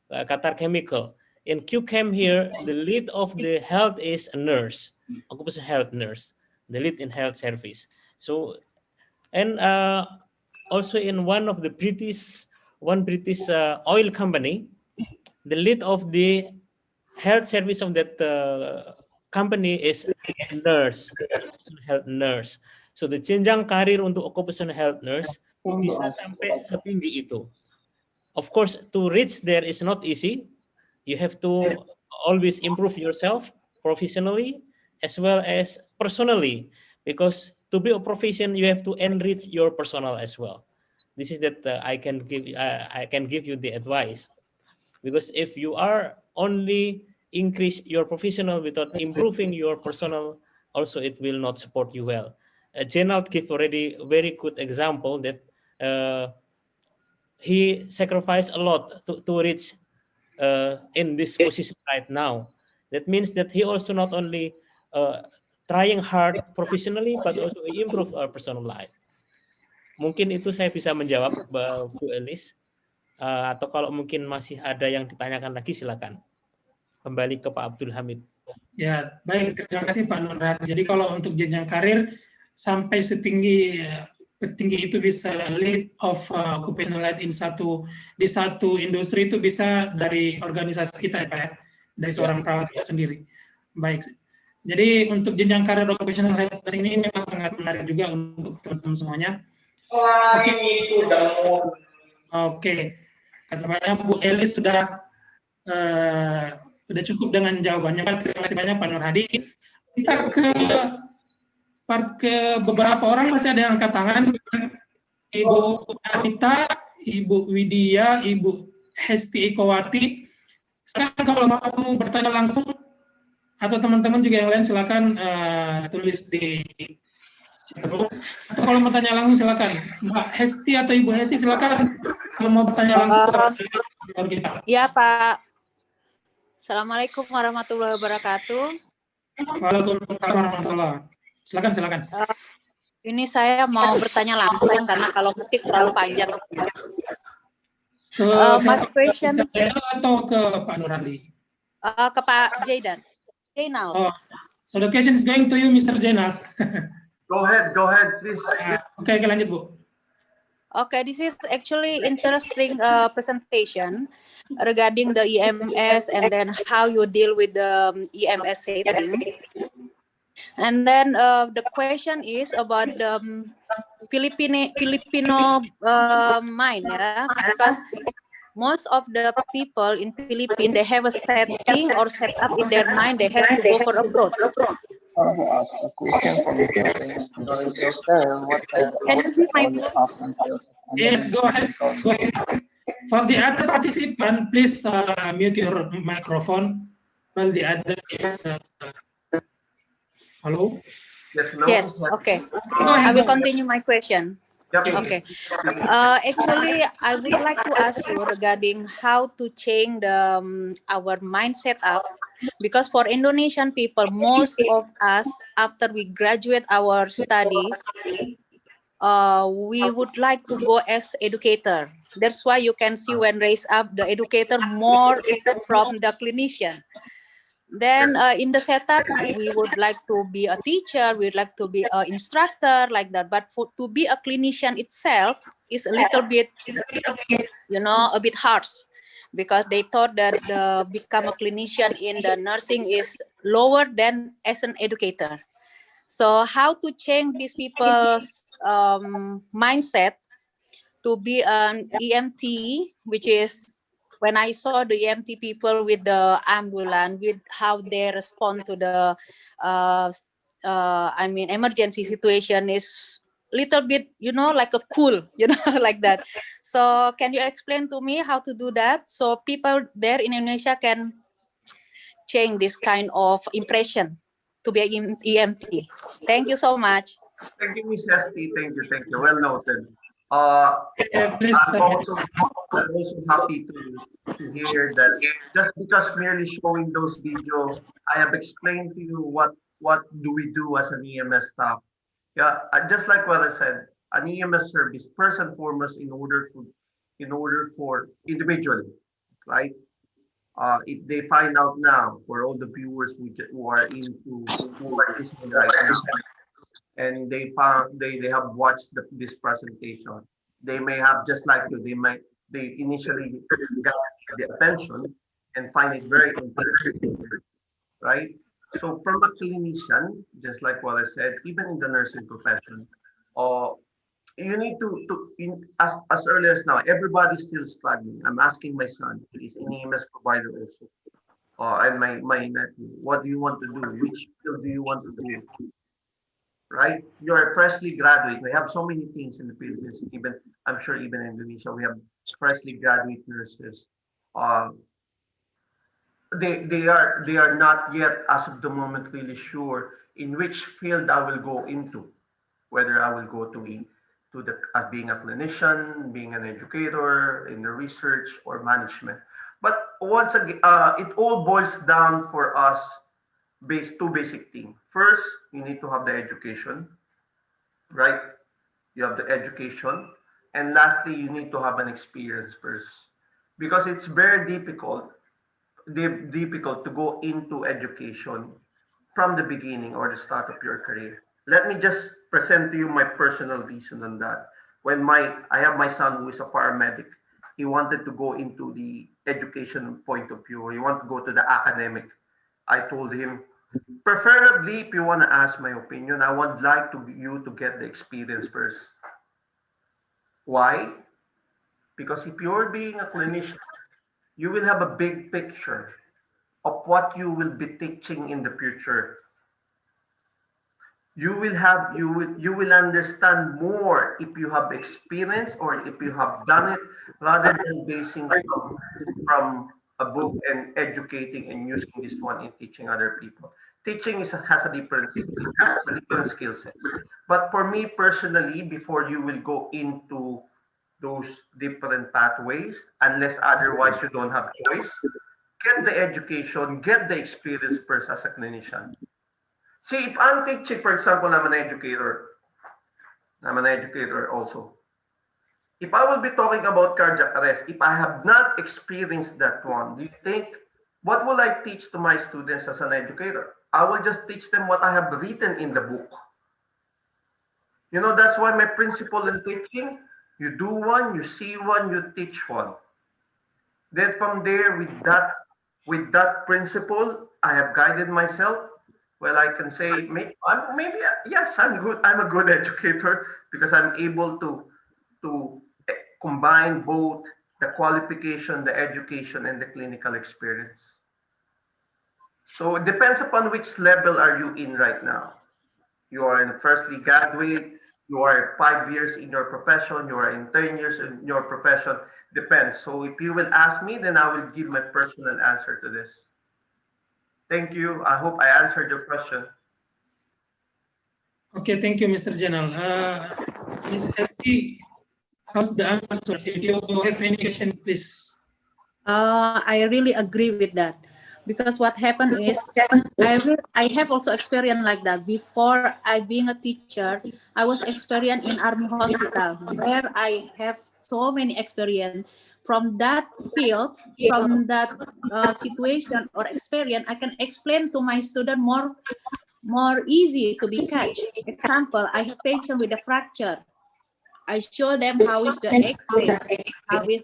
Qatar Chemical. In QChem here, the lead of the health is a nurse, occupational health nurse, the lead in health service. So, and also in one British oil company, the lead of the health service of that company is nurse, health nurse. So the jenjang karir untuk occupational health nurse bisa sampai setinggi itu. Of course, to reach there is not easy. You have to always improve yourself professionally as well as personally, because to be a profession, you have to enrich your personal as well. This is that I can give you the advice, because if you are only increase your professional without improving your personal, also it will not support you well. Jenald give already a very good example that he sacrificed a lot to reach in this position right now. That means that he also not only trying hard professionally, but also improve our personal life. Mungkin itu saya bisa menjawab, Bu Elis. Atau kalau mungkin masih ada yang ditanyakan lagi, silakan. Kembali ke Pak Abdul Hamid. Ya, baik. Terima kasih Pak Nurhan. Jadi kalau untuk jenjang karir sampai setinggi petinggi itu bisa lead of occupational health di satu industri itu bisa dari organisasi kita ya Pak ya, dari seorang perawat sendiri. Baik. Jadi untuk jenjang karir occupational health ini memang sangat menarik juga untuk teman-teman semuanya. Oke. Katanya Bu Elis sudah cukup dengan jawabannya. Terima kasih banyak Pak Nur Hadi. Kita ke beberapa orang masih ada yang angkat tangan. Ibu Arita, Ibu Widya, Ibu Hesti Ikowati. Silakan kalau mau bertanya langsung, atau teman-teman juga yang lain silakan tulis di atau kalau mau tanya langsung silakan. Mbak Hesti atau Ibu Hesti silakan kalau mau bertanya langsung kepada kita. Ya Pak. Assalamualaikum warahmatullahi wabarakatuh. Waalaikumsalam warahmatullahi. Silakan. Ini saya mau bertanya langsung karena kalau ketik terlalu panjang. My question atau ke Pak Nurhadi? Ke Pak Jainal. Oh, so the question is going to you, Mr. Jainal. Go ahead, please. Okay, lanjut Bu. Okay, this is actually interesting presentation regarding the EMS and then how you deal with the EMS setting. And then the question is about the Filipino mind, yeah, because most of the people in Philippines, they have a setting or set up in their mind, they have to go for abroad. Can you see my voice? Yes, go ahead. For the other participant, please mute your microphone. While the other is hello. Yes. Okay. I will continue my question. Okay. Actually, I would like to ask you regarding how to change our mindset up, because for Indonesian people, most of us, after we graduate our study, we would like to go as educator. That's why you can see when raise up the educator more from the clinician. Then in the setup, we would like to be a teacher, we'd like to be an instructor like that. But to be a clinician itself is a little bit, a bit harsh. because they thought that become a clinician in the nursing is lower than as an educator. So how to change these people's mindset to be an EMT, which is when I saw the EMT people with the ambulance, with how they respond to the, I mean, emergency situation is little bit, you know, like a cool, you know, like that. So can you explain to me how to do that so people there in Indonesia can change this kind of impression to be an EMT? Thank you so much. Thank you, Miss Sesi. Thank you. Well noted. Uh, Please, I'm also happy to hear that just because merely showing those videos, I have explained to you what do we do as an EMS staff. Yeah, just like what I said, an EMS service first and foremost in order for individually, right? If they find out now for all the viewers who are listening right now, and they have watched this presentation, they may have just like you, they initially got the attention and find it very interesting, right? So from a clinician, just like what I said, even in the nursing profession, uh, you need as early as now, everybody's still struggling. I'm asking my son, he's an EMS provider also, and my nephew, what do you want to do? Which field do you want to do? Right? You're a freshly graduate. We have so many things in the Philippines, even I'm sure even in Indonesia, we have freshly graduate nurses. Uh, they are not yet, as of the moment, really sure in which field I will go into, whether I will go to the being a clinician, being an educator, in the research or management. But once again, it all boils down for us two basic things. First, you need to have the education, right? You have the education, and lastly, you need to have an experience first, because it's very difficult to go into education from the beginning or the start of your career. Let me just present to you my personal reason on that. When I have my son who is a paramedic, he wanted to go into the education point of view. He wanted to go to the academic. I told him, preferably, if you want to ask my opinion, I would like you to get the experience first. Why? Because if you're being a clinician, you will have a big picture of what you will be teaching in the future. You will understand more if you have experience or if you have done it, rather than basing from a book and educating and using this one in teaching other people. Teaching has a different skill set. But for me personally, before you will go into those different pathways, unless otherwise you don't have choice, get the education, get the experience first as a clinician. See, if I'm teaching, for example, I'm an educator also. If I will be talking about cardiac arrest, if I have not experienced that one, do you think, what will I teach to my students as an educator? I will just teach them what I have written in the book. You know, that's why my principle in teaching, you do one, you see one, you teach one. Then from there, with that principle, I have guided myself. Well, I can say maybe yes, I'm good. I'm a good educator because I'm able to combine both the qualification, the education, and the clinical experience. So it depends upon which level are you in right now. You are in firstly graduate, you are 5 years in your profession, you are in 10 years in your profession, depends. So if you will ask me, then I will give my personal answer to this. Thank you. I hope I answered your question. Okay, thank you, Mr. General. Ms. Sesi, how's the answer? If you have any question, please. I really agree with that, because what happened is I have also experience like that. Before I being a teacher, I was experienced in Army Hospital, where I have so many experience. From that field, from that situation or experience, I can explain to my student more easy to be catch. Example, I have patient with a fracture. I show them how is the X-ray, how is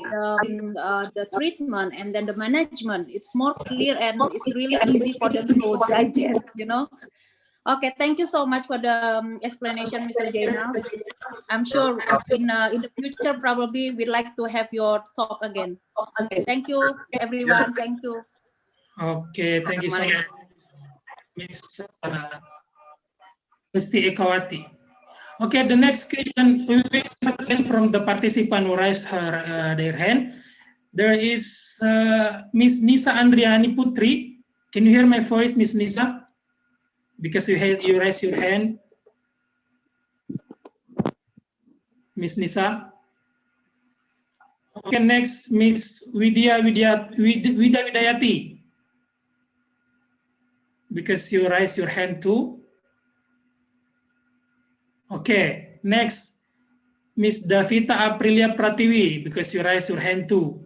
the treatment, and then the management. It's more clear and it's really easy for them to digest, you know. Okay, thank you so much for the explanation, Mr. Jainal. I'm sure in the future probably we'd like to have your talk again. Thank you, everyone. Thank you. Okay, thank you so much, Ms. Esti Ekawati. Okay, the next question will be from the participant who raised their hand. There is Miss Nisa Andriani Putri. Can you hear my voice, Miss Nisa? Because you raised your hand. Miss Nisa. Okay, next, Miss Widayati. Because you raised your hand too. Okay, next, Miss Davita Aprilia Pratiwi, because you raised your hand too.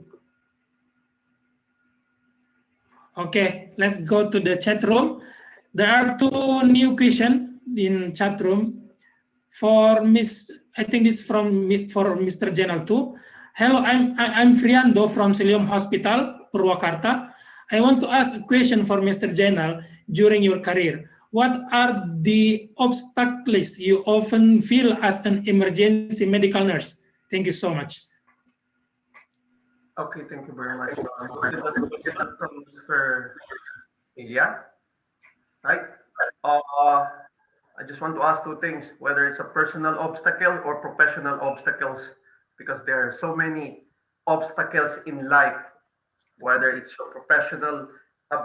Okay, let's go to the chat room. There are two new questions in chat room. For Miss, I think this for Mr. Jainal too. Hello, I'm Friando from Silium Hospital, Purwakarta. I want to ask a question for Mr. Jainal during your career. What are the obstacles you often feel as an emergency medical nurse? Thank you so much. Okay, thank you very much. From Mr. Ilya, right? I just want to ask two things, whether it's a personal obstacle or professional obstacles, because there are so many obstacles in life, whether it's your professional,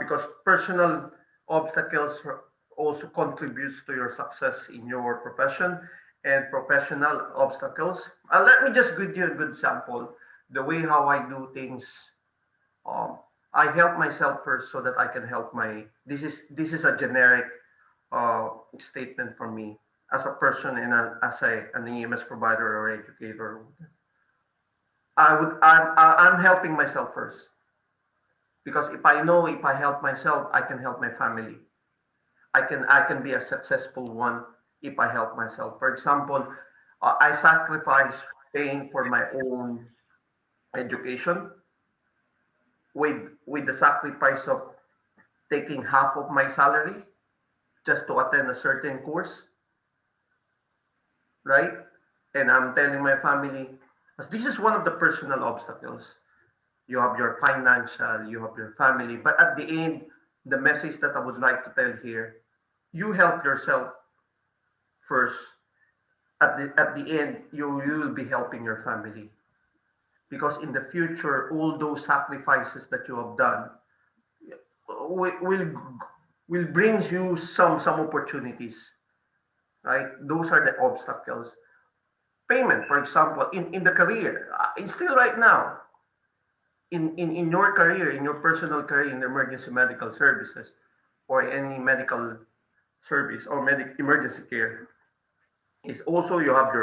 because personal obstacles also contributes to your success in your profession, and professional obstacles. Let me just give you a good sample. The way how I do things, I help myself first so that I can help my. This is a generic statement from me as a person and as an EMS provider or educator. I'm helping myself first, because if I know if I help myself, I can help my family. I can be a successful one if I help myself. For example, I sacrifice paying for my own education with the sacrifice of taking half of my salary just to attend a certain course, right? And I'm telling my family, because this is one of the personal obstacles. You have your financial, you have your family, but at the end, the message that I would like to tell here, you help yourself first. At the end, you will be helping your family, because in the future, all those sacrifices that you have done will bring you some opportunities, right? Those are the obstacles. Payment, for example, in the career, still right now, in your career, in your personal career in emergency medical services or any medical service or emergency care, is also you have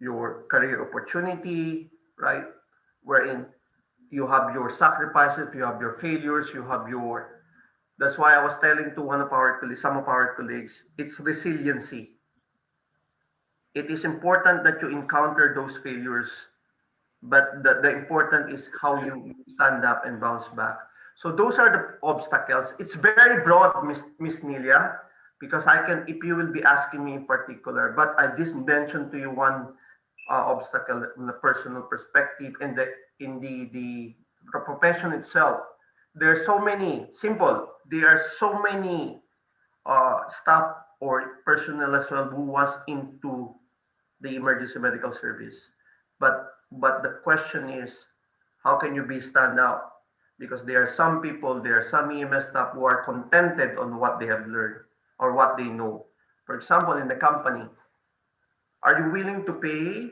your career opportunity, right? Wherein you have your sacrifices, you have your failures, you have your. That's why I was telling to one of our colleagues, some of our colleagues, it's resiliency. It is important that you encounter those failures, but the important is how you stand up and bounce back. So those are the obstacles. It's very broad, Miss Nelia, because I can, if you will be asking me in particular, but I just mentioned to you one obstacle in the personal perspective, and in the profession itself. There are so many simple. There are so many staff or personnel as well who was into the emergency medical service, but the question is, how can you be stand out? Because there are some people, there are some EMS staff who are contented on what they have learned or what they know. For example, in the company, are you willing to pay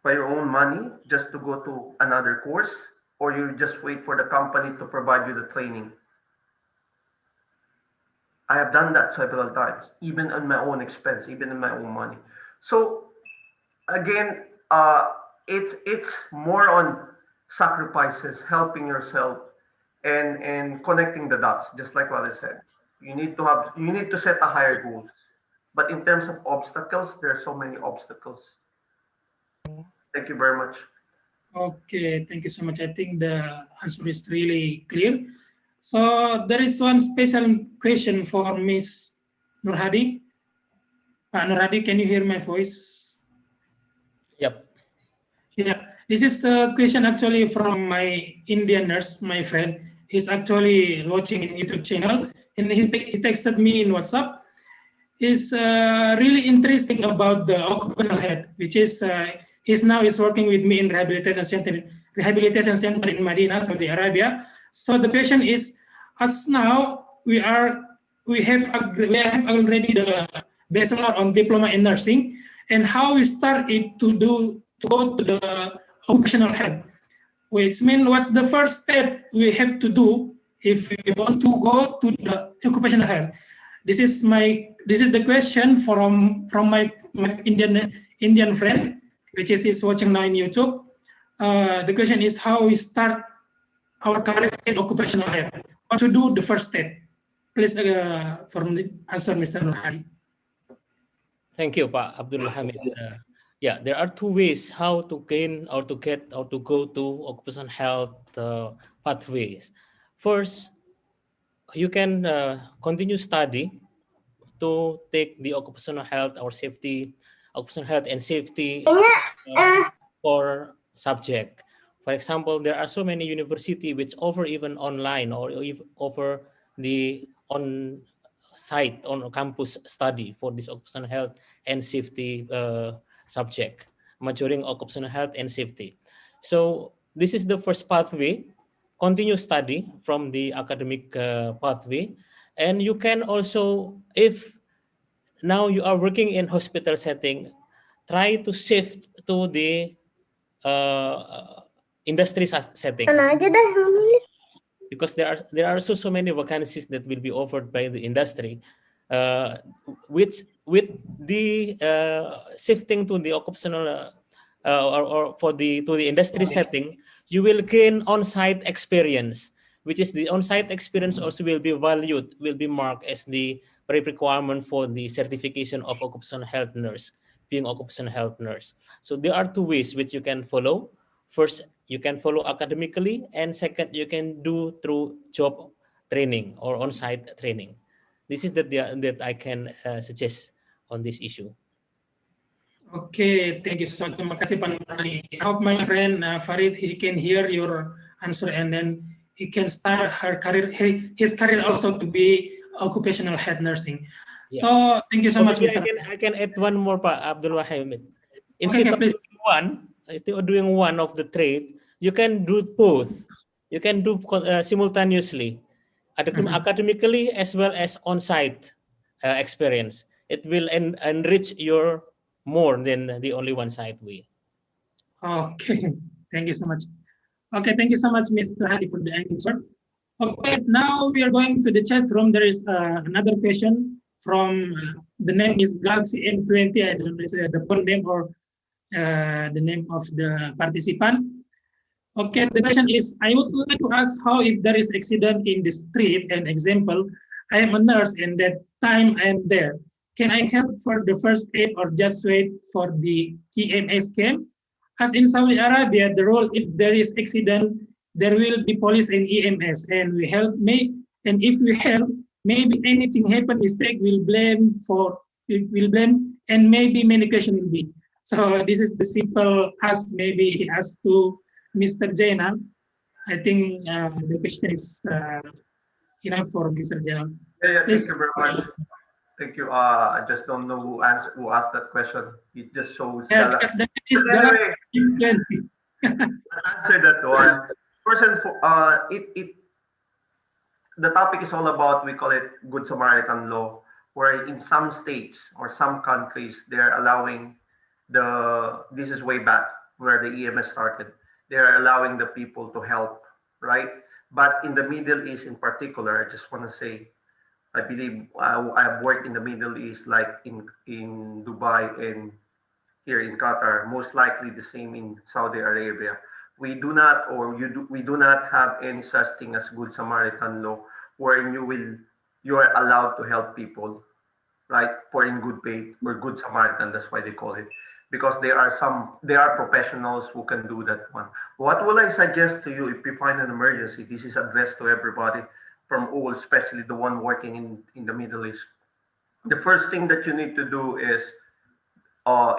by your own money just to go to another course, or you just wait for the company to provide you the training? I have done that several times, even on my own expense, even in my own money. So again, it's more on sacrifices, helping yourself, and connecting the dots, just like what I said. You need to set a higher goals. But in terms of obstacles, there are so many obstacles Thank you very much. Okay, thank you so much. I think the answer is really clear. So there is one special question for Miss Nurhadi. Nurhadi, can you hear my voice? Yep. Yeah, this is the question actually from my Indian nurse, my friend. He's actually watching in YouTube channel, and he texted me in WhatsApp. Is really interesting about the occupational health, which is he's now is working with me in rehabilitation center in Medina, Saudi Arabia. So the question is, as now we have already the bachelor on diploma in nursing, and how we start it to go to the occupational health, which means what's the first step we have to do if we want to go to the occupational health. This is the question from my Indian friend, which is watching now in YouTube. The question is how we start our career in occupational health. What to do the first step? Please answer, Mr. Nurhadi. Thank you, Pak Abdul Hamid. Yeah, there are two ways how to gain or to get or to go to occupational health pathways. First, you can continue study to take the occupational health or safety, occupational health and safety for subject. For example, there are so many universities which offer even online or even offer the on-site, on campus study for this occupational health and safety subject, majoring occupational health and safety. So this is the first pathway, continue study from the academic pathway. And you can also, if now you are working in hospital setting, try to shift to the industry setting, because there are so many vacancies that will be offered by the industry, which with the shifting to the occupational or to the industry setting, you will gain on-site experience, which is the on-site experience also will be valued, will be marked as the requirement for the certification of occupational health nurse, being occupational health nurse. So there are two ways which you can follow. First, you can follow academically, and second, you can do through job training or on-site training. This is that I can suggest on this issue. Okay, thank you so much. Terima kasih, Pak Nurhadi. I hope my friend Farid, he can hear your answer, and then he can start his career also to be occupational health nursing. Yeah. So thank you so much, Mr. I can add one more, Pak Abdul Hamid. Instead of doing one of the trade, you can do both. You can do simultaneously, academically as well as on-site experience. It will enrich your more than the only one-side way. Okay, thank you so much. Okay, thank you so much, Mr. Hadi, for the answer. Okay, now we are going to the chat room. There is another question from the name is Galaxy M20. I don't know the full name or the name of the participant. Okay, the question is, I would like to ask how if there is accident in the street, an example, I am a nurse and that time I am there. Can I help for the first aid or just wait for the EMS camp? As in Saudi Arabia, the rule, if there is accident, there will be police and EMS, and we help. And if we help, maybe anything happen, mistake will blame, and maybe medication will be. So this is the simple ask. Maybe he asked to Mr. Jaina. I think the question is enough for Mr. Jaina. Yeah, thank you very much. Thank you. I just don't know who asked that question. It just shows. Yeah, because that is Galaxy M20. Answer that one. First and the topic is all about, we call it Good Samaritan law, where in some states or some countries they're allowing this is way back where the EMS started. They're allowing the people to help, right? But in the Middle East in particular, I just want to say, I believe I've worked in the Middle East, like in Dubai and here in Qatar, most likely the same in Saudi Arabia. We do not have any such thing as Good Samaritan law, wherein you are allowed to help people, right? For in good faith or Good Samaritan, that's why they call it. because there are professionals who can do that one. What will I suggest to you if you find an emergency? This is addressed to everybody from all, especially the one working in the Middle East. The first thing that you need to do is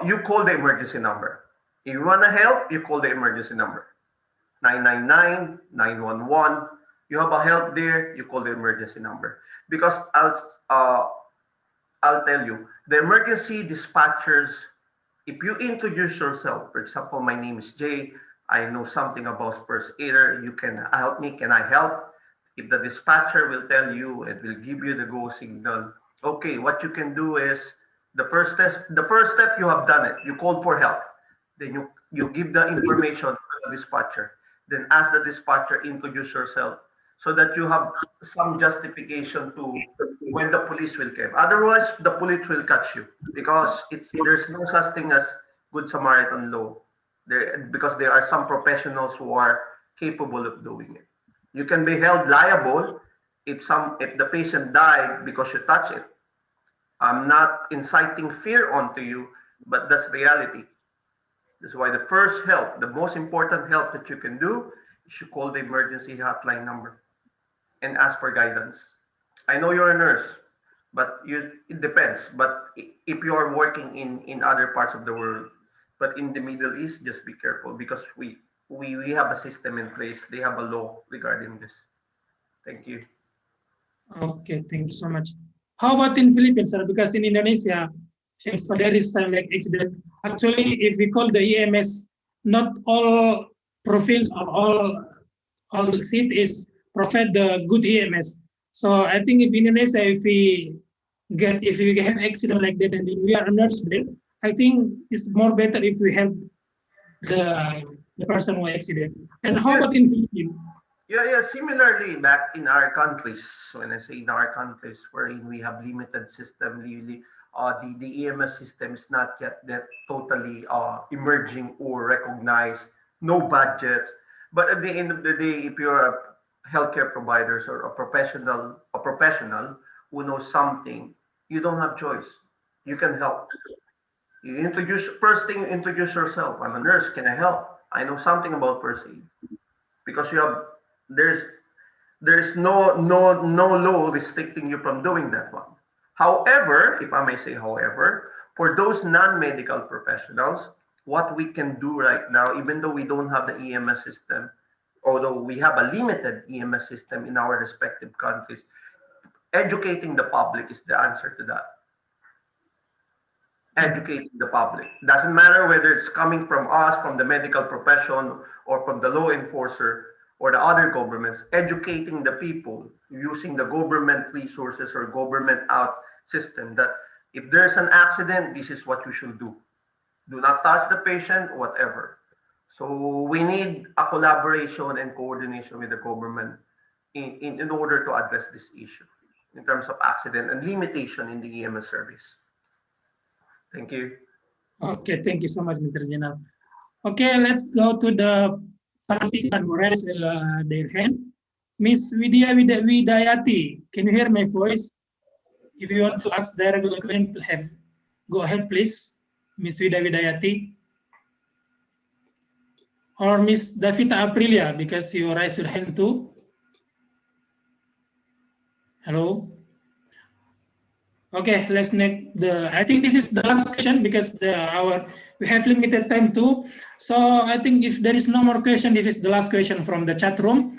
you call the emergency number. If you want to help, you call the emergency number. 999, 911. You have a help there, you call the emergency number. Because I'll tell you, the emergency dispatchers, if you introduce yourself, for example, my name is Jay, I know something about first aider, you can help me, can I help? If the dispatcher will tell you, it will give you the go signal. Okay, what you can do is, the first step you have done it, you called for help. Then you give the information to the dispatcher. Then ask the dispatcher, introduce yourself, so that you have some justification to when the police will come. Otherwise, the police will catch you, because there's no such thing as Good Samaritan law. Because there are some professionals who are capable of doing it. You can be held liable if the patient died because you touch it. I'm not inciting fear onto you, but that's reality. That's why the first help, the most important help that you can do, is you call the emergency hotline number and ask for guidance. I know you're a nurse, but it depends. But if you are working in other parts of the world, but in the Middle East, just be careful, because we have a system in place. They have a law regarding this. Thank you. Okay, thank you so much. How about in Philippines, sir? Because in Indonesia, if there is some like accident, actually, if we call the EMS, not all province or all the cities provide the good EMS. So I think if in Indonesia, if we get an accident like that and we are a nurse there, I think it's more better if we help the person who accident. And how about in Philippines? Yeah. Similarly, back in our countries, when I say in our countries, wherein we have limited system, really, the EMS system is not yet that totally emerging or recognized. No budget. But at the end of the day, if you're a healthcare providers or a professional who knows something, you don't have choice. You can help. You first thing, introduce yourself. I'm a nurse. Can I help? I know something about first aid, because there's no law restricting you from doing that one. However, if I may say, however, for those non-medical professionals, what we can do right now, even though we don't have the EMS system, although we have a limited EMS system in our respective countries, educating the public is the answer to that. Educating the public. Doesn't matter whether it's coming from us, from the medical profession, or from the law enforcer, or the other governments. Educating the people using the government resources or government out system, that if there's an accident, this is what you should do. Do not touch the patient, whatever. So we need a collaboration and coordination with the government in order to address this issue in terms of accident and limitation in the EMS service. Thank you. Okay, thank you so much, Mr. Jenal. Okay, let's go to the participant who raised their hand. Miss Widya Widayati, can you hear my voice? If you want to ask directly, go ahead, please, Miss Widya Widayati. Or Miss Davita Aprilia, because you raised your hand too. Hello. Okay, let's make I think this is the last question, because we have limited time too. So I think if there is no more question, this is the last question from the chat room.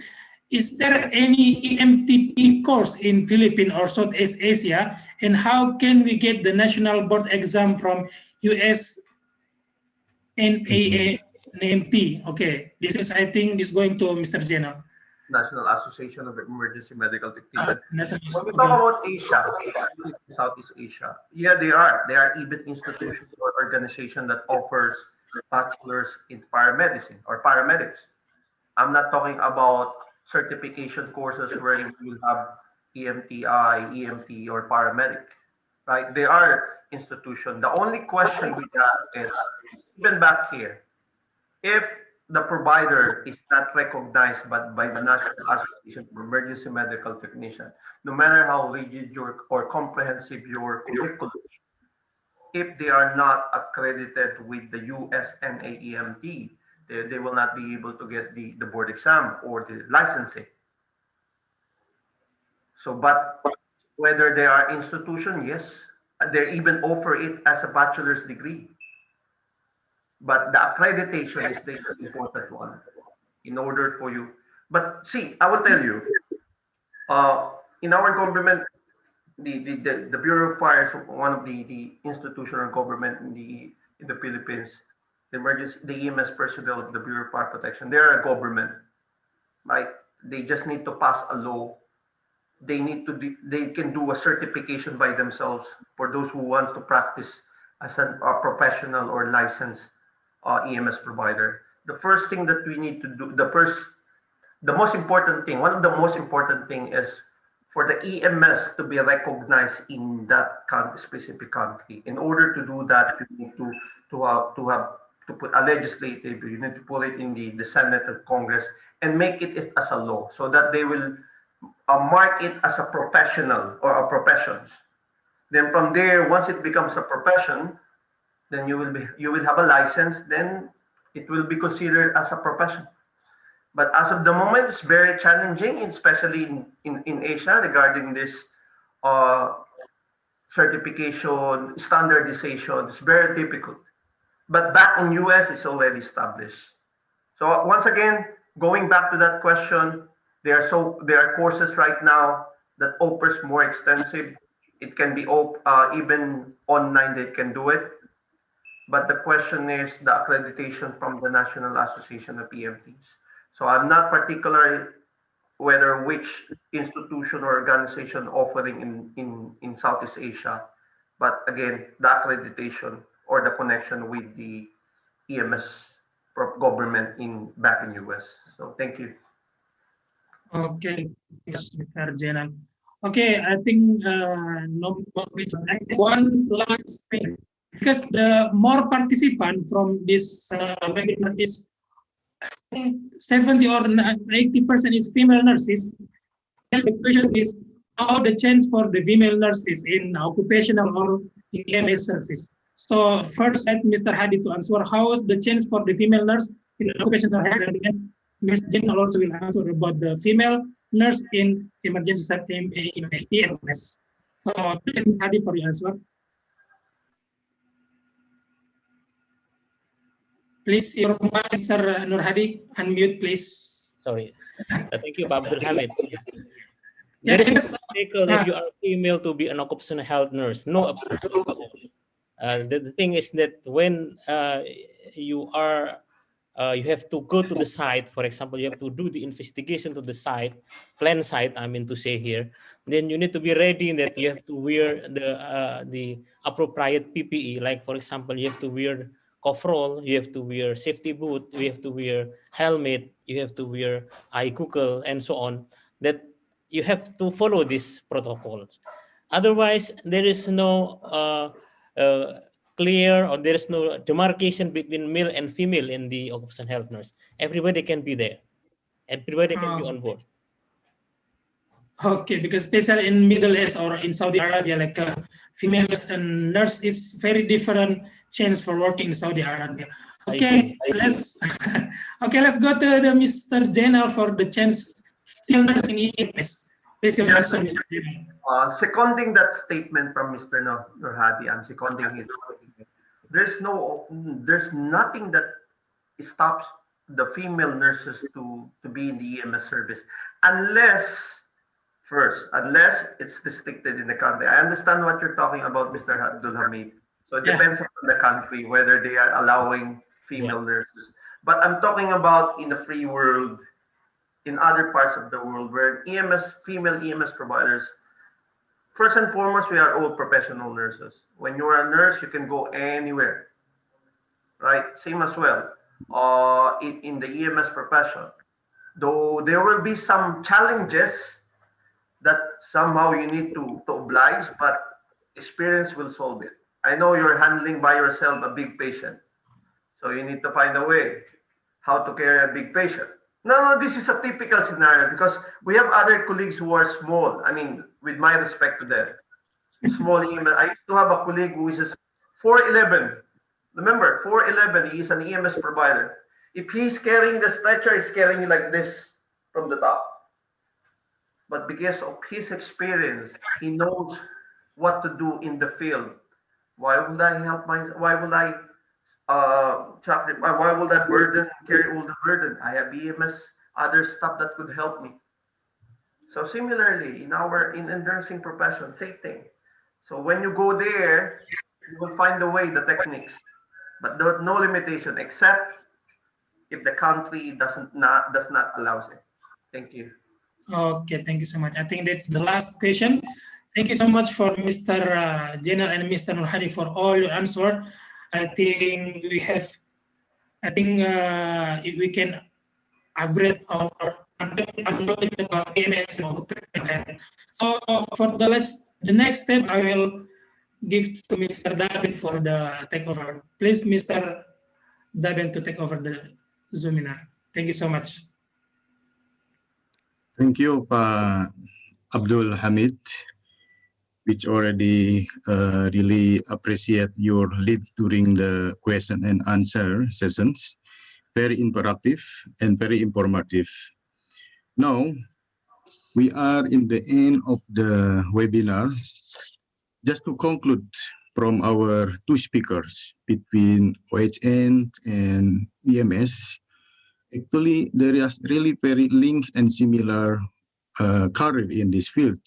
Is there any EMTP course in Philippines or Southeast Asia? And how can we get the national board exam from US NAMT? Okay, this is, I think, is going to Mr. Jenal. National Association of Emergency Medical Technicians. When we talk about Asia, Southeast Asia, yeah, there are even institutions or organizations that offers bachelors in paramedicine or paramedics. I'm not talking about certification courses where you will have EMTI, EMT, or paramedic, right? There are institutions. The only question we have is, even back here, if the provider is not recognized by the National Association of Emergency Medical Technicians, no matter how rigid or comprehensive your curriculum, if they are not accredited with the USNAEMT, they will not be able to get the board exam or the licensing. So, but whether they are institution, yes, they even offer it as a bachelor's degree. But the accreditation is the important one in order for you. But see, I will tell you, in our government, the Bureau of Fire is one of the institutional government in the Philippines. The EMS personnel of the Bureau of Fire Protection, they are a government, right? They just need to pass a law. They can do a certification by themselves for those who want to practice as a professional or licensed EMS provider. The first thing that we need to do, the most important thing, one of the most important thing is for the EMS to be recognized in that specific country. In order to do that, you need to put a legislative, you need to put it in the Senate or Congress and make it as a law so that they will mark it as a professional or a profession. Then from there, once it becomes a profession, then you will have a license, then it will be considered as a profession. But as of the moment, it's very challenging, especially in Asia regarding this certification, standardization. It's very difficult. But back in US, it's already established. So once again, going back to that question, there are courses right now that offers more extensive. It can be even online. They can do it. But the question is the accreditation from the National Association of EMTs. So I'm not particular whether which institution or organization offering in Southeast Asia, but again, the accreditation or the connection with the EMS government back in US. So thank you. Okay, yes, Mr. Jenal. Okay, I think no more question. One last thing, because the more participant from this webinar is 70 or 80% is female nurses. And the question is how the change for the female nurses in occupational or in EMS service. So first, let Mr. Hadi to answer how the change for the female nurse in occupational health, and then Ms. Dinal also will answer about the female nurse in emergency setting in EMS. So please, Mr. Hadi, for your answer. Please, your mic, Mr. Nur Hadi, unmute, please. Sorry. Thank you, Abdul Hamid. There is no obstacle if you are female to be an occupational health nurse. No obstacle. The thing is that when you have to go to the site, for example, you have to do the investigation to the site, plan site, I mean to say here, then you need to be ready that you have to wear the appropriate PPE. Like, for example, you have to wear coverall, you have to wear safety boot, you have to wear helmet, you have to wear eye goggle, and so on. That you have to follow these protocols. Otherwise, there is no clear, or there is no demarcation between male and female in the occupational health nurse. Everybody can be there. Everybody can be on board. Okay, because especially in Middle East or in Saudi Arabia, like female and nurse is very different chance for working in Saudi Arabia. Okay, let's go to the Mr. Jenal for the chance female nurse in EMS. Please, your answer, Mr. Jenal. Seconding that statement from Mr. Nur Hadi, I'm seconding it. There's nothing that stops the female nurses to be in the EMS service, unless it's restricted in the country. I understand what you're talking about, Mr. Abdul Hamid. So it depends on the country whether they are allowing female nurses. But I'm talking about in the free world, in other parts of the world where female EMS providers, first and foremost, we are all professional nurses. When you are a nurse, you can go anywhere, right? Same as well in the EMS profession. Though there will be some challenges that somehow you need to oblige, but experience will solve it. I know you're handling by yourself a big patient, so you need to find a way how to carry a big patient. No, this is a typical scenario because we have other colleagues who are small. I mean, with my respect to them, small EMS. I used to have a colleague who is 411. Remember, 411, he is an EMS provider. If he's carrying the stretcher, he's carrying it like this from the top. But because of his experience, he knows what to do in the field. Why would I help why would I why would I carry all the burden? I have EMS, other stuff that could help me. So similarly, in nursing profession, same thing. So when you go there, you will find the way, the techniques, but there no limitation except if the country does not allow it. Thank you. Okay, thank you so much. I think that's the last question. Thank you so much for Mr. Jenal and Mr. Nurhadi for all your answer. I think we have, if we can upgrade our knowledge about AMS and PPNI. So for the next step, I will give to Mr. David for the takeover. Please, Mr. David, to take over the Zoominar. Thank you so much. Thank you, Pak Abdul Hamid, which already really appreciate your lead during the question and answer sessions. Very interactive and very informative. Now, we are in the end of the webinar. Just to conclude from our two speakers between OHN and EMS, actually there is really very linked and similar career in this field.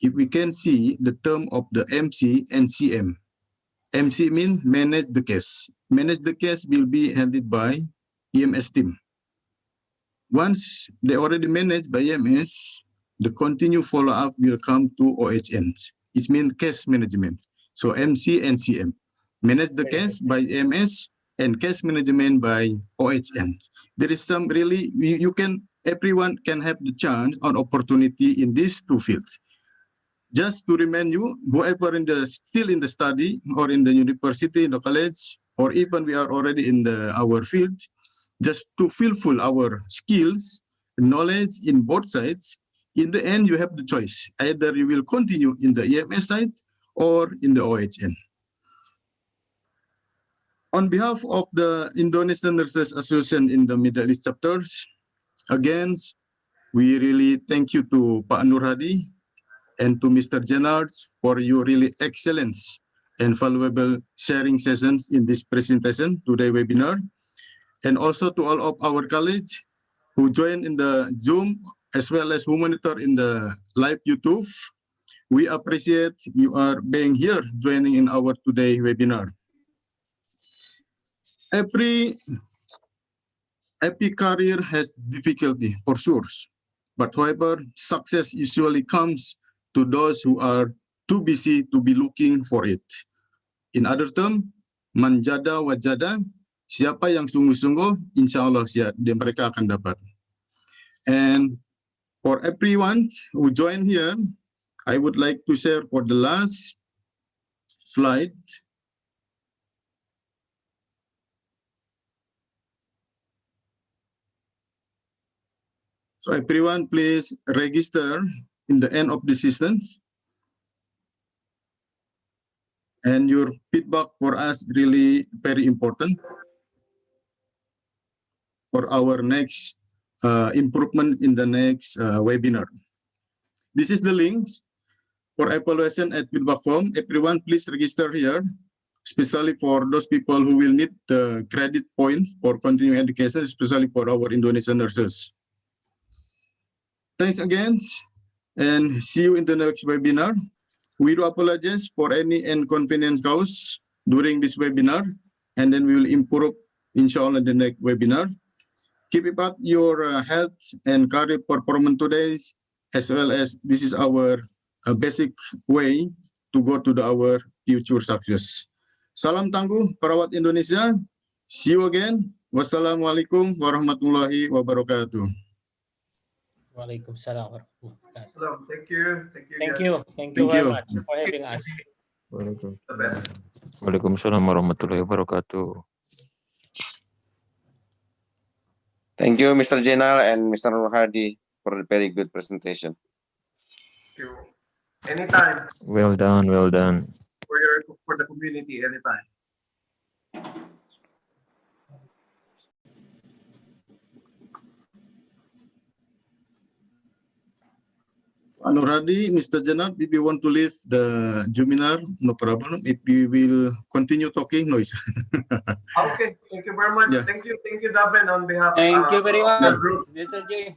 If we can see the term of the MC and CM. MC means manage the case. Manage the case will be handled by EMS team. Once they already managed by EMS, the continued follow-up will come to OHN. It means case management. So MC and CM. Manage the case by EMS and case management by OHN. There is some really, everyone can have the chance or opportunity in these two fields. Just to remind you, whoever still in the study or in the university, in the college, or even we are already in our field, just to fulfill our skills, knowledge in both sides, in the end you have the choice. Either you will continue in the EMS side or in the OHN. On behalf of the Indonesian Nurses Association in the Middle East chapters, again, we really thank you to Pak Nurhadi and to Mr. Jenard for your really excellent and valuable sharing sessions in this presentation, today webinar, and also to all of our colleagues who join in the Zoom as well as who monitor in the live YouTube. We appreciate you are being here, joining in our today webinar. Every career has difficulty for sure, but however, success usually comes to those who are too busy to be looking for it. In other terms, manjada wajada, siapa yang sungguh-sungguh, insya Allah mereka akan dapat. And for everyone who joined here, I would like to share for the last slide. So everyone, please register in the end of the session. And your feedback for us really very important for our next improvement in the next webinar. This is the link for evaluation at feedback form. Everyone, please register here, especially for those people who will need the credit points for continuing education, especially for our Indonesian nurses. Thanks again, and see you in the next webinar. We do apologize for any inconvenience caused during this webinar, and then we will improve, inshallah, in the next webinar. Keep up your health and career performance today, as well as this is our basic way to go to our future success. Salam tangguh, perawat Indonesia. See you again. Wassalamualaikum warahmatullahi wabarakatuh. Waalaikumsalam warahmatullahi wabarakatuh. Thank you. Thank you very much for having us. Waalaikumsalam warahmatullahi wabarakatuh. Thank you, Mr. Jenal and Mr. Nurhadi, for a very good presentation. Thank you. Anytime. Well done, well done. for the community anytime. Already, Mr. Janab, if you want to leave the Juminar, no problem. If you will continue talking, noise. Okay, thank you very much. Yeah. Thank you, Daben, on behalf Thank you very of the much, group. Mr. J.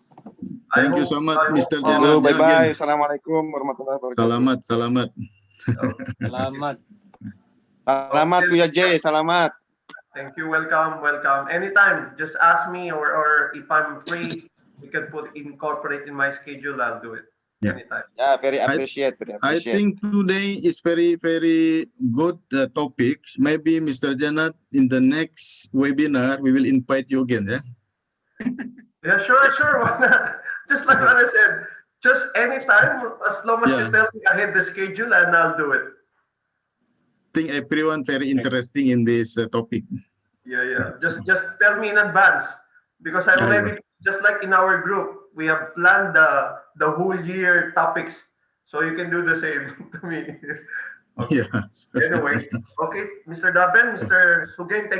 Thank you so much, Mr. Thank Janab. you. Yeah, Bye-bye. again. Assalamualaikum warahmatullahi wabarakatuh. Salamat, salamat. Selamat. Selamat Kuya J, selamat. Thank you. Welcome, welcome. Anytime, just ask me, or if I'm free, we can incorporate in my schedule. I'll do it. Yeah. Anytime. Yeah, very appreciate. I think today is very, very good topics. Maybe Mr. Janat, in the next webinar, we will invite you again. Yeah. Yeah, sure. Why not? Just like what I said, just anytime, as long as you tell me ahead the schedule, and I'll do it. I think everyone very interesting in this topic. Yeah. Just tell me in advance, because I already, just like in our group, we have planned the whole year topics, so you can do the same to me. Okay. Yeah. Anyway, okay, Mr. Daben, Mr. Sugeng, thank